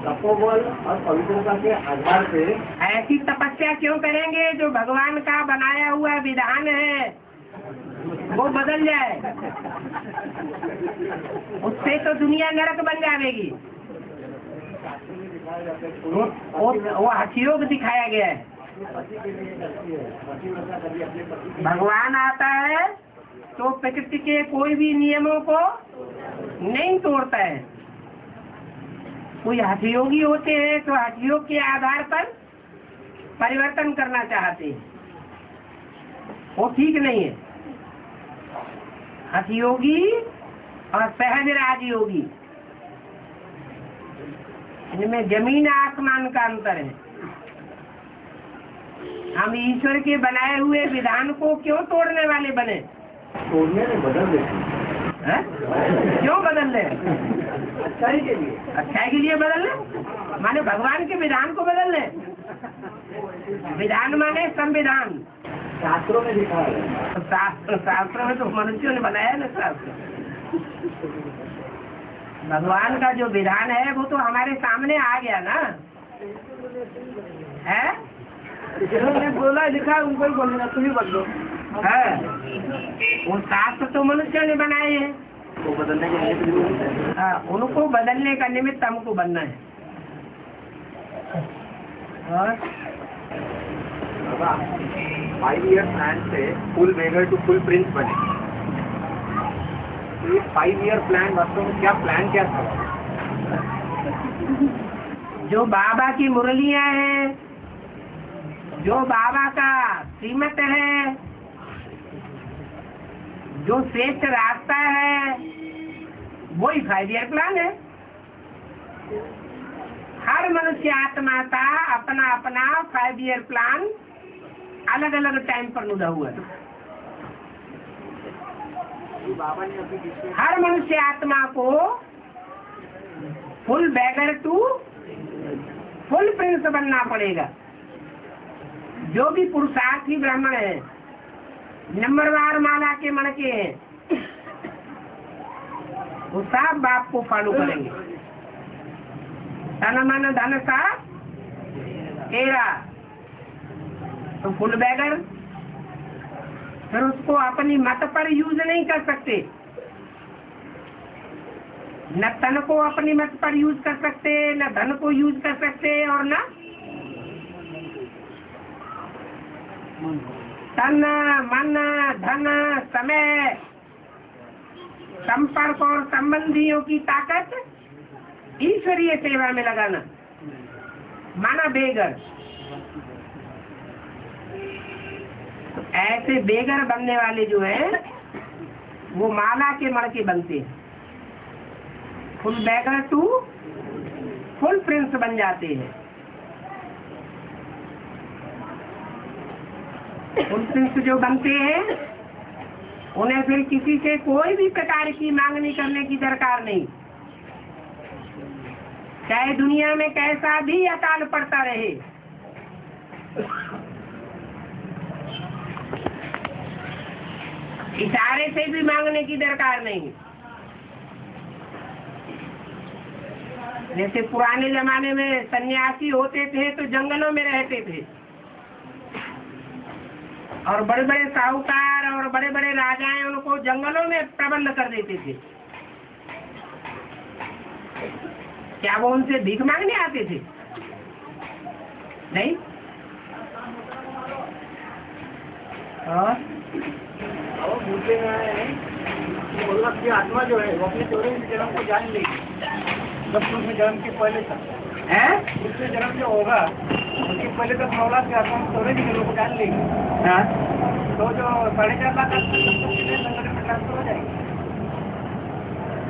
तपोबल और पवित्रता के आधार से ऐसी तपस्या क्यों करेंगे जो भगवान का बनाया हुआ विधान है वो बदल जाए? उससे तो दुनिया नरक बन जाएगी। वो हठयोग दिखाया गया है। भगवान आता है तो प्रकृति के कोई भी नियमों को नहीं तोड़ता है। कोई हठयोगी होते हैं तो हठयोग के आधार पर परिवर्तन करना चाहते हैं, वो ठीक नहीं है। हठयोगी और सहज राजयोगी, इनमें जमीन आसमान का अंतर है। हम ईश्वर के बनाए हुए विधान को क्यों तोड़ने वाले बने? तोड़ने में बदल देते हैं? क्यों बदल रहे? अच्छाई के लिए। अच्छाई के लिए बदल रहे, माने भगवान के विधान को बदल रहे। विधान माने संविधान। शास्त्रों में लिखा है। शास्त्रों में तो मनुष्यों ने बनाया ना शास्त्र। भगवान का जो विधान है वो तो हमारे सामने आ गया ना है। जिन्होंने बोला लिखा उनको ही बोलना, तुम ही बदलो है। वो शास्त्र तो मनुष्यों ने बनाए हैं, वो बदलने के लिए उनको बदलने का निमित्त हमको बनना है। और 5 years प्लान से full beggar to full prince बने। तो ये 5 ईयर प्लान वास्तव में क्या था? जो बाबा की मुरलियां हैं, जो बाबा का श्रीमत है, जो श्रेष्ठ रास्ता है, वही 5 ईयर प्लान है। हर मनुष्य आत्मा का अपना अपना 5 ईयर प्लान अलग अलग टाइम पर लुढ़ा हुआ है। बाबा ने अभी जिसमें हर मनुष्य आत्मा को full beggar to full prince बनना पड़ेगा। जो भी पुरुषार्थी ब्राह्मण है, नंबरवार माला के मन के हैं, वो सब बाप को फॉलो करेंगे। तन मन धन का तेरा तो फुल बैगर, फिर उसको अपनी मत पर यूज नहीं कर सकते। न तन को अपनी मत पर यूज कर सकते, न धन को यूज कर सकते, और न तन मन धन समय संपर्क और संबंधियों की ताकत ईश्वरीय सेवा में लगाना, माना बेगर। तो ऐसे बेगर बनने वाले जो है वो माला के मण के बनते हैं, full beggar to full prince बन जाते हैं। फुल प्रिंस जो बनते हैं उन्हें फिर किसी से कोई भी प्रकार की मांगनी करने की दरकार नहीं, चाहे दुनिया में कैसा भी अकाल पड़ता रहे। इशारे से भी मांगने की दरकार नहीं। जैसे पुराने जमाने में सन्यासी होते थे तो जंगलों में रहते थे, और बड़े बड़े साहूकार और बड़े बड़े राजाएं उनको जंगलों में प्रबंध कर देते थे। क्या वो उनसे भीख मांगने आते थे? नहीं। और भूलते हैं कि भगवान की आत्मा जो है वो अपने 84 जन्म को जान लेगी। जब दूसरे जन्म के पहले तक दूसरे जन्म जो होगा उसके पहले तक 9 लाख की आत्मा 84 जन्म को जान लेगी। तो जो 4.5 लाख संगठन में ट्रांसफर हो जाएगी।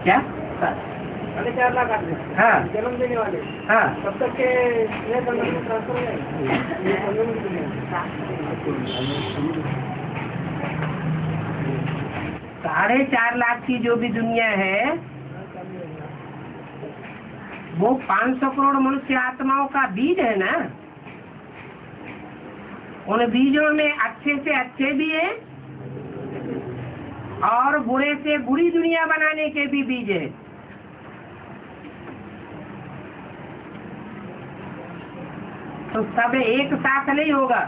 क्या 4.5 लाख आदमी जन्म देने वाले तब तक के नए संगठन में ट्रांसफर हो जाएगी। 4.5 लाख की जो भी दुनिया है वो 500 करोड़ मनुष्य आत्माओं का बीज है ना। उन बीजों में अच्छे से अच्छे भी है और बुरे से बुरी दुनिया बनाने के भी बीज है। तो सब एक साथ नहीं होगा,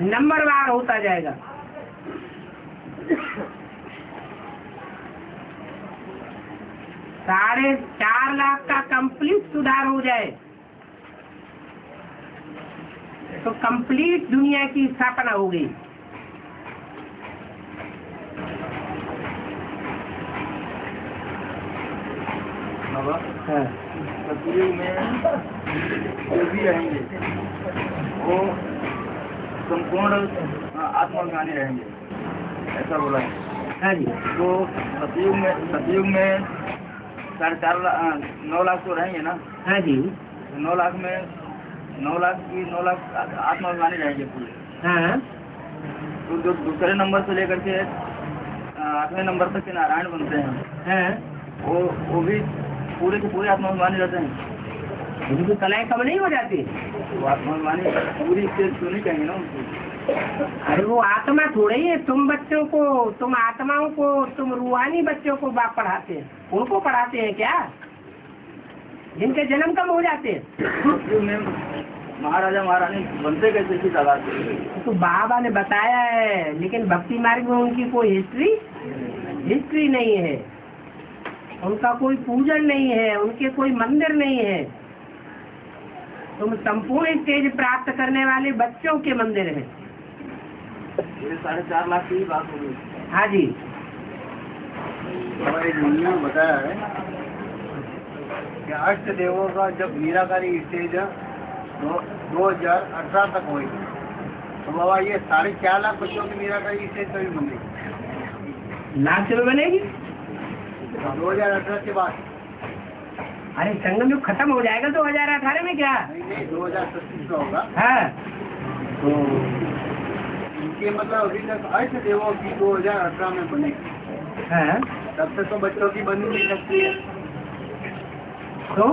नंबरवार होता जाएगा। साढ़े 4 लाख का कंप्लीट सुधार हो जाए तो कंप्लीट दुनिया की स्थापना हो गई। बाबा सतयुग में जो भी रहेंगे वो संपूर्ण आत्माभिमानी रहेंगे, ऐसा बोला है। हाँ जी। तो सतयुग में 4.5 लाख 9 लाख तो रहेंगे ना। हाँ जी। 9 लाख में 9 लाख आत्माभिमानी रहेंगे पूरे। हाँ। तो जो दूसरे नंबर से लेकर के 8वें नंबर तक के नारायण बनते हैं वो भी पूरे के पूरे आत्माभिमानी रहते हैं। उनको कलाई कम नहीं हो जाती? वो आत्माभिमानी पूरी स्टेज क्यों नहीं कहेंगे ना उनको? अरे वो आत्मा थोड़े ही है। तुम बच्चों को, तुम आत्माओं को, तुम रूहानी बच्चों को बाप पढ़ाते हैं, उनको पढ़ाते हैं क्या जिनके जन्म कम हो जाते हैं? महाराजा महारानी बनते कैसे की तादाद से? तो बाबा ने बताया है, लेकिन भक्ति मार्ग में उनकी कोई हिस्ट्री नहीं है, उनका कोई पूजन नहीं है, उनके कोई मंदिर नहीं है। तुम संपूर्ण स्टेज प्राप्त करने वाले बच्चों के मंदिर हैं। ये 4.5 लाख की बात हो गई। हाँ जी। और एक मुनिया ने बताया है कि अष्ट देवों का जब निराकारी स्टेज 2018 तक होगी, तो बाबा ये 4.5 लाख बच्चों की निराकारी स्टेज कभी बनेगी? लाख में बनेगी 2018 के बाद? अरे संगम युग खत्म हो जाएगा 2018 में क्या? नहीं 2025 का होगा। हाँ तो इनके मतलब अभी तक अष्ट देवों की 2018 में बनेगी, हाँ। तब तक तो बच्चों की बन ही नहीं सकती है। तो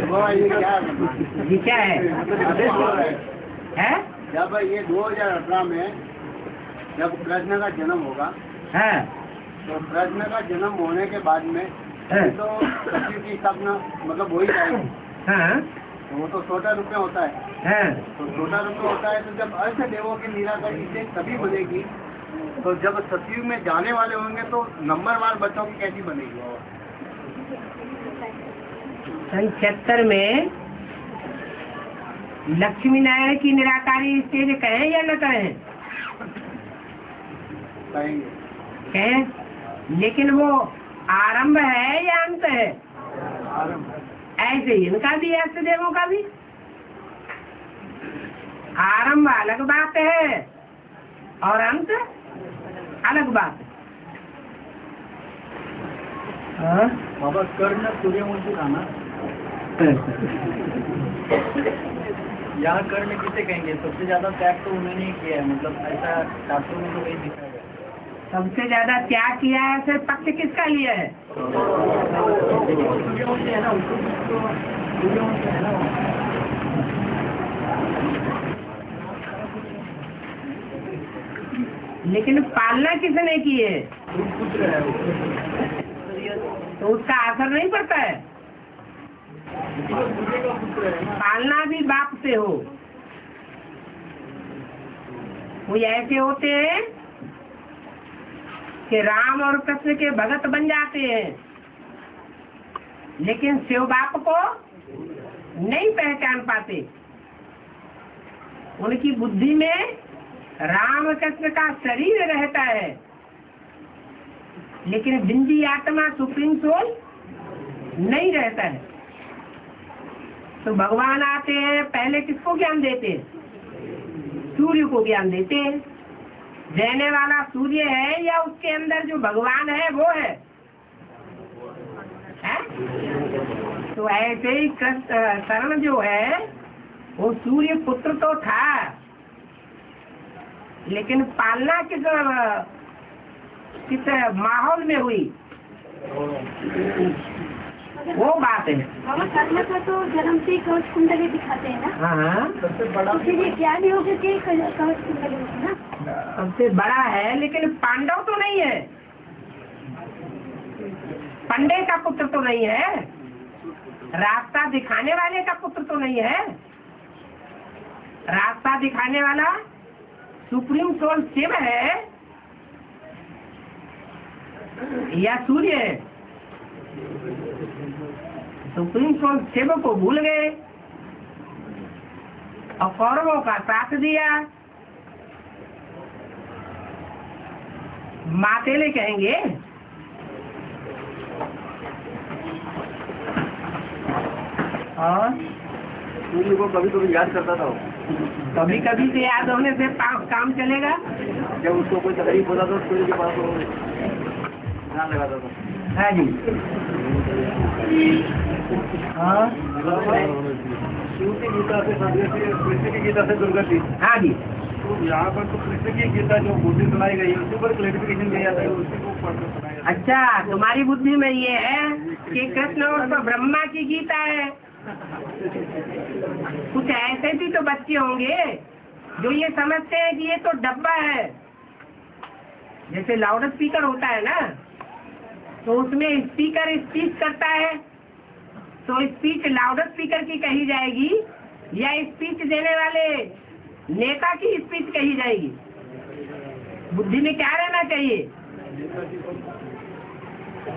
बाबा ये क्या है? ये क्या है? आदेश हो रहा है हैं? जब ये 2018 में जब कृष्ण का जन्म होगा, हाँ तो कृष्ण का जन्म होने के बाद में हाँ। तो सचिव की स्थापना मतलब हो ही जाएगी। हाँ तो वो तो छोटा रूप में होता है, हाँ। तो छोटा रूप में होता है। तो जब अष्ट देवों की निराकारी स्टेज तभी बनेगी, तो जब सचिव में जाने वाले होंगे तो नंबरवार बच्चों की कैसी बनेगी? सन 76 में लक्ष्मी नारायण की निराकारी स्टेज कहें या न कहें? कहेंगे। कहें, लेकिन वो आरंभ है या अंत है? ऐसे ही इनका भी अष्ट देवों का भी आरंभ अलग बात है और अंत अलग बात है। बाबा कर्ण सूर्यवंशी था ना, यहाँ कर्ण किसे कहेंगे? सबसे ज्यादा त्याग तो उन्होंने ही किया है, मतलब ऐसा शास्त्रों में तो वही दिखाया गया। सबसे ज्यादा त्याग किया है, फिर पक्ष किसका लिया है? सूर्यवंशी है ना, उसको तो सूर्यवंशी है ना। लेकिन पालना किसने की है? पुत्र है वो। तो उसका असर नहीं पड़ता है। सूर्य का पुत्र है ना। पालना भी बाप से हो। कोई ऐसे होते हैं कि राम और कृष्ण के भगत बन जाते हैं, लेकिन शिव बाप को नहीं पहचान पाते। उनकी बुद्धि में राम कृष्ण का शरीर रहता है, लेकिन बिंदी आत्मा सुप्रीम सोल नहीं रहता है। तो भगवान आते हैं, पहले किसको ज्ञान देते हैं? सूर्य को ज्ञान देते हैं। देने वाला सूर्य है या उसके अंदर जो भगवान है वो है? तो ऐसे ही शरण जो है वो सूर्य पुत्र तो था, लेकिन पालना किस माहौल में हुई वो बात है। बाबा कर्ण का तो जन्म से कवच कुंडली दिखाते हैं ना। हाँ, सबसे बड़ा तो फिर ये ज्ञान योग के कवच कुंडली होती है ना। सबसे बड़ा है, लेकिन पांडव तो नहीं है, पंडे का पुत्र तो नहीं है, रास्ता दिखाने वाले का पुत्र तो नहीं है। रास्ता दिखाने वाला सुप्रीम सोल शिव है या सूर्य है? सुप्रीम सोल शिव को भूल गए और कौरवों का साथ दिया। मातेले कहेंगे और सूर्य को कभी कभी याद करता था वो। कभी कभी से याद होने से काम चलेगा। जब उसको कोई तकलीफ होता तो सूर्य के पास वो ध्यान लगाता था। हाँ जी। हाँ शिव की गीता से कृष्ण की गीता से दुर्गति। हाँ जी। तो यहाँ पर तो कृष्ण की गीता जो बुद्धि सुनाई गई है उसके ऊपर क्लेरिफिकेशन दिया जाता है, उसी को पढ़कर सुनाया जाता है। अच्छा, तुम्हारी बुद्धि में ये है कि कृष्ण और तो ब्रह्मा की गीता है। कुछ ऐसे भी तो बच्चे होंगे जो ये समझते हैं कि ये तो डब्बा है। जैसे लाउड स्पीकर होता है ना, तो उसमें स्पीकर स्पीच करता है, तो स्पीच लाउड स्पीकर की कही जाएगी या स्पीच देने वाले नेता की स्पीच कही जाएगी? बुद्धि में क्या रहना चाहिए?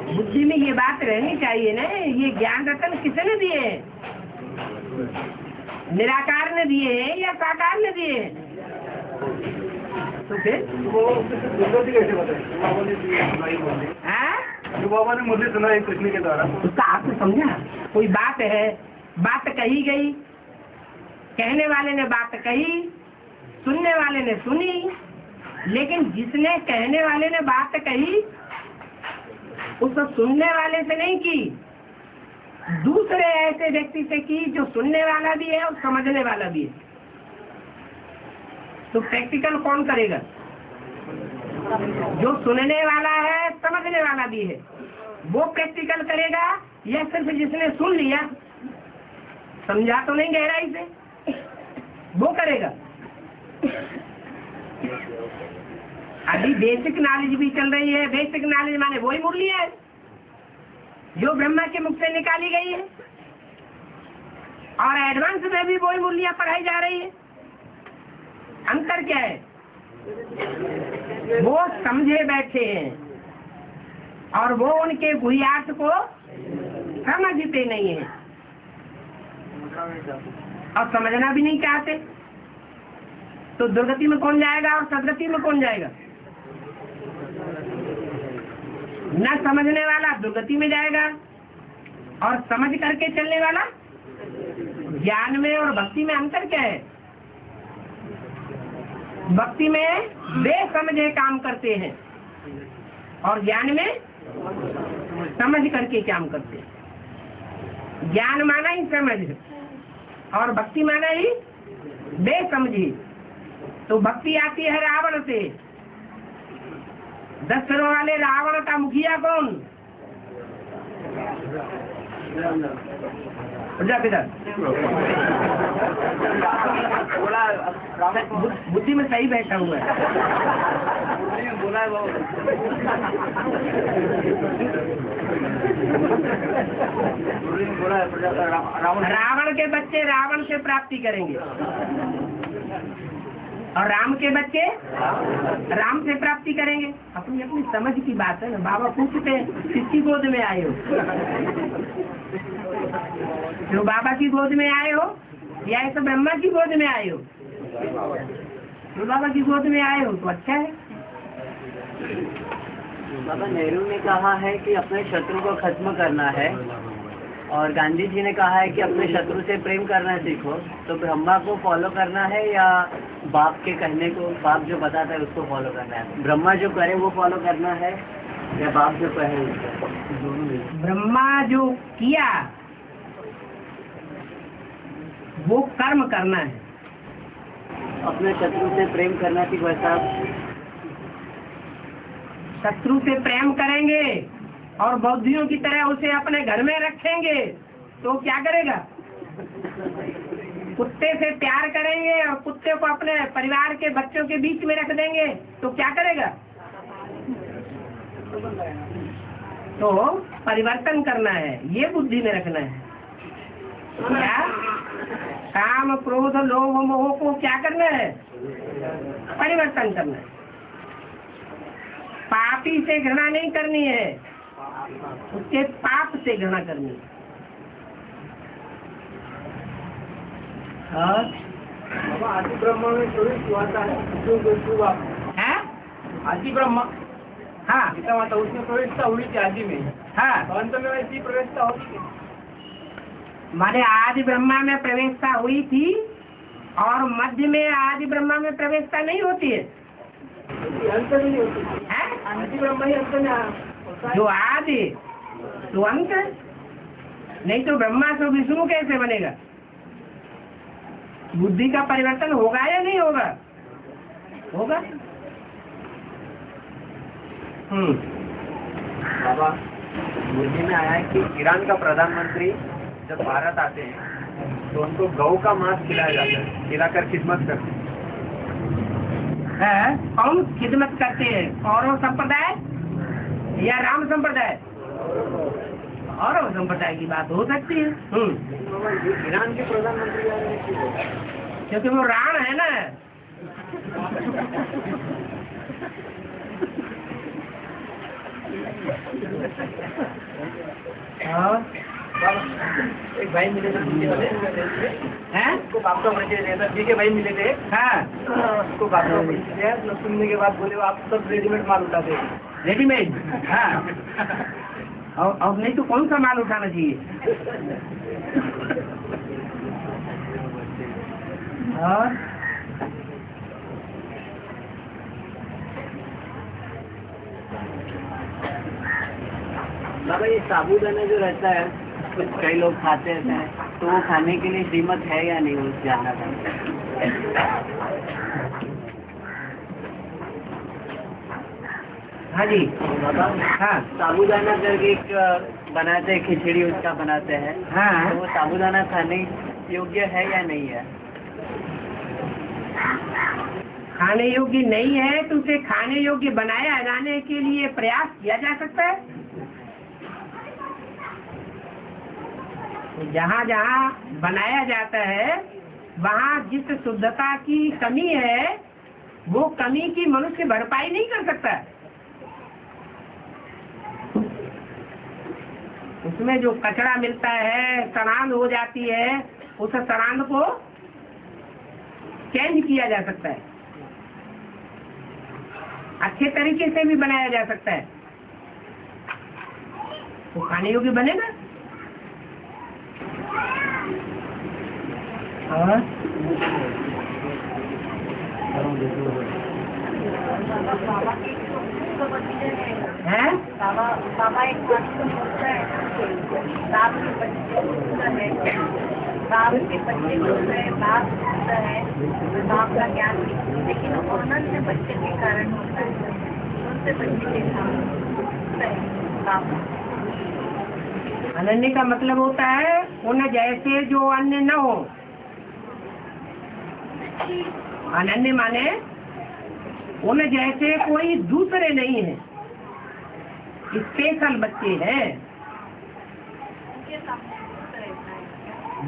बुद्धि में ये बात रहनी चाहिए ना। ये ज्ञान रतन किसने दिए हैं? निराकार ने दिए हैं या साकार ने दिए हैं? तो फिर वो दुर्गति कैसे बताए बाबा ने सुनाई बोली, हैं? जो बाबा ने मुरली सुनाई कृष्ण के द्वारा, उसका आपने समझा? कोई बात है, बात कही गई, कहने वाले ने बात कही, सुनने वाले ने सुनी, लेकिन जिसने कहने वाले ने बात कही उस सुनने वाले से नहीं की, दूसरे ऐसे व्यक्ति से की जो सुनने वाला भी है और समझने वाला भी है। तो प्रैक्टिकल कौन करेगा? जो सुनने वाला है समझने वाला भी है, वो प्रैक्टिकल करेगा, या सिर्फ जिसने सुन लिया, समझा तो नहीं गहराई से, वो करेगा? अभी बेसिक नॉलेज भी चल रही है। बेसिक नॉलेज माने वही मुरली है जो ब्रह्मा के मुख से निकाली गई है, और एडवांस में भी वही मुरलियां पढ़ाई जा रही है। अंतर क्या है? वो समझे बैठे हैं और वो उनके गुह्यार्थ को समझते नहीं है और समझना भी नहीं चाहते। तो दुर्गति में कौन जाएगा और सदगति में कौन जाएगा? न समझने वाला दुर्गति में जाएगा और समझ करके चलने वाला ज्ञान में। और भक्ति में अंतर क्या है? भक्ति में वे समझे काम करते हैं और ज्ञान में समझ करके काम करते हैं। ज्ञान माना ही समझ और भक्ति माना ही वे समझी। तो भक्ति आती है रावण से। 10 सिरों वाले रावण का मुखिया कौन? प्रजापिता। बुद्धि में सही बैठा हुआ है। बोला है बाबा, बोला है रावण के बच्चे रावण से प्राप्ति करेंगे और राम के बच्चे राम से प्राप्ति करेंगे। अपनी अपनी समझ की बात है ना। बाबा पूछते हैं किसकी गोद में आए हो? जो बाबा की गोद में आए हो या ऐसे ब्रह्मा की गोद में आए हो? जो बाबा की गोद में आए हो तो अच्छा है। बाबा नेहरू ने कहा है कि अपने शत्रु को खत्म करना है और गांधी जी ने कहा है कि अपने शत्रु से प्रेम करना सीखो। तो ब्रह्मा को फॉलो करना है या बाप के कहने को, बाप जो बताता है उसको फॉलो करना है? ब्रह्मा जो करे वो फॉलो करना है या बाप जो कहे उसको? ब्रह्मा जो किया वो कर्म करना है। अपने शत्रु से प्रेम करना सीखो। वैसा शत्रु से प्रेम करेंगे और बौद्धियों की तरह उसे अपने घर में रखेंगे तो क्या करेगा? कुत्ते से प्यार करेंगे और कुत्ते को अपने परिवार के बच्चों के बीच में रख देंगे तो क्या करेगा? तो परिवर्तन करना है, ये बुद्धि में रखना है। क्या? काम क्रोध लोभ मोह को क्या करना है? परिवर्तन करना है। पापी से घृणा नहीं करनी है, उसके पाप से घृणा करनी है। आदि ब्रह्मा में प्रवेश हुआ था है? आदि ब्रह्मा, हाँ गीता माता उसमें प्रवेशता हुई थी आदि में, हाँ। तो अंत में वैसी प्रवेशता होती माने आदि ब्रह्मा में प्रवेशता हुई थी और मध्य में आदि ब्रह्मा में प्रवेशता नहीं होती है। अंत में नहीं होती है? आदि ब्रह्मा ही अंत में होता है। जो आदि तो अंत है। नहीं तो ब्रह्मा से विष्णु कैसे बनेगा? बुद्धि का परिवर्तन होगा या नहीं होगा? होगा। बाबा मुर्गी में आया है कि ईरान का प्रधानमंत्री जब भारत आते हैं तो उनको गौ का मांस खिलाया जाता है, खिलाकर खिदमत करते है? कौन खिदमत करते हैं? कौरव संप्रदाय या राम संप्रदाय? कौरव संप्रदाय की बात हो सकती है। ईरान के प्रधानमंत्री आ रहे हैं क्योंकि वो राण है ना। एक भाई मिले थे पीछे वाले हैं? उसको बाप का परिचय दिया था, पीछे भाई मिले थे, हाँ, उसको बाप का परिचय दिया, तो सुनने के बाद बोले आप सब रेडीमेड माल उठाते हैं। रेडीमेड। हाँ, और नहीं तो कौन सा माल उठाना चाहिए? और बाबा ये साबूदाना जो रहता है कुछ कई लोग खाते रहते हैं, तो वो खाने के लिए कीमत है या नहीं, वो जानना था। हाँ जी, बाबा हाँ साबूदाना करके एक बनाते हैं, खिचड़ी उसका बनाते हैं, हाँ। तो वो साबूदाना खाने योग्य है या नहीं है? खाने योग्य नहीं है तो उसे खाने योग्य बनाया जाने के लिए प्रयास किया जा सकता है। जहाँ जहाँ बनाया जाता है वहाँ जिस शुद्धता की कमी है वो कमी की मनुष्य भरपाई नहीं कर सकता। उसमें जो कचरा मिलता है, सड़ांध हो जाती है, उस सड़ांध को चेंज किया जा सकता है, अच्छे तरीके से भी बनाया जा सकता है, तो खाने योग्य बनेगा। और हैं? बाबा एक बात तो बोलता है ना, बाप के बच्चे होता है, बाप के बच्चे होता है, बाप होता है, बाप का ज्ञान नहीं, लेकिन अनन्य बच्चे के कारण होता है, उनसे बच्चे के सामने बाप। अनन्य का मतलब होता है उन जैसे जो अन्य न हो। अनन्य माने उन जैसे कोई दूसरे नहीं है, स्पेशल बच्चे हैं।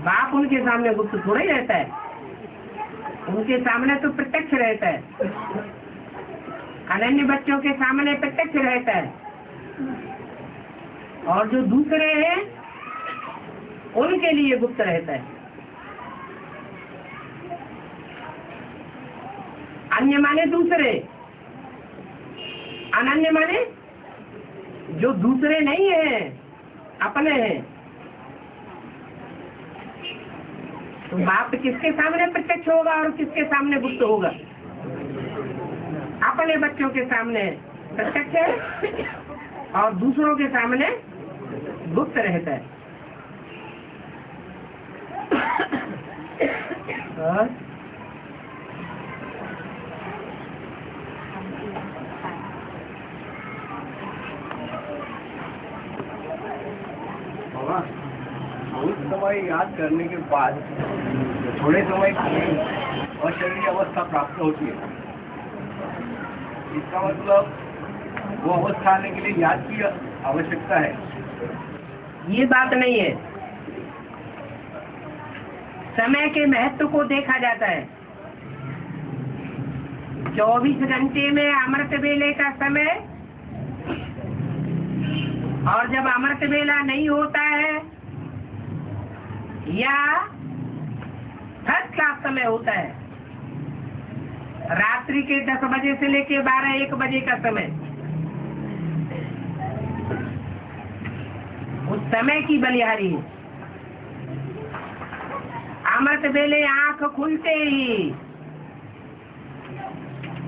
बाप उनके सामने गुप्त थोड़ा ही रहता है, उनके सामने तो प्रत्यक्ष रहता है। अनन्य बच्चों के सामने प्रत्यक्ष रहता है, और जो दूसरे हैं उनके लिए गुप्त रहता है। अन्य माने दूसरे, अनन्य माने जो दूसरे नहीं हैं, अपने हैं। तो बाप किसके सामने प्रत्यक्ष होगा और किसके सामने गुप्त होगा? अपने बच्चों के सामने प्रत्यक्ष है और दूसरों के सामने गुप्त रहता है। और बहुत समय याद करने के बाद थोड़े समय और शरीर अवस्था प्राप्त होती है। इसका मतलब वो अवस्था आने के लिए याद की आवश्यकता है। ये बात नहीं है। समय के महत्व को देखा जाता है। 24 घंटे में अमृत वेले का समय, और जब अमृत वेला नहीं होता है या थर्ड क्लास समय होता है, रात्रि के 10 बजे से लेके 12-1 बजे का समय, उस समय की बलिहारी है। अमृत वेले आंख खुलते ही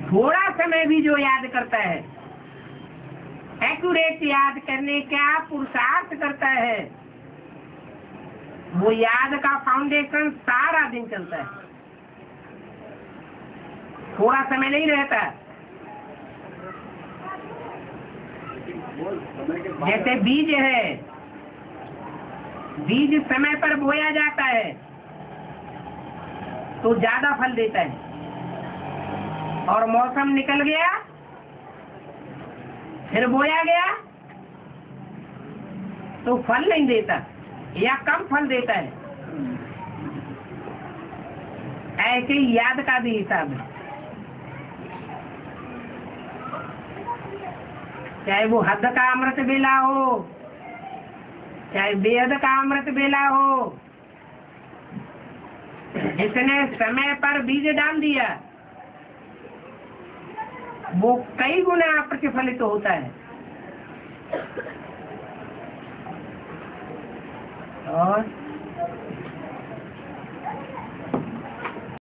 थोड़ा समय भी जो याद करता है, एक्यूरेट याद करने का पुरुषार्थ करता है, वो याद का फाउंडेशन सारा दिन चलता है, थोड़ा समय नहीं रहता। जैसे बीज है, बीज समय पर बोया जाता है तो ज्यादा फल देता है, और मौसम निकल गया फिर बोया गया तो फल नहीं देता या कम फल देता है। ऐसे ही याद का भी हिसाब है। चाहे वो हद का अमृत वेला हो, चाहे वेद का अमृत बेला हो, जिसने समय पर बीज डाल दिया वो कई गुना प्रतिफलित होता है। और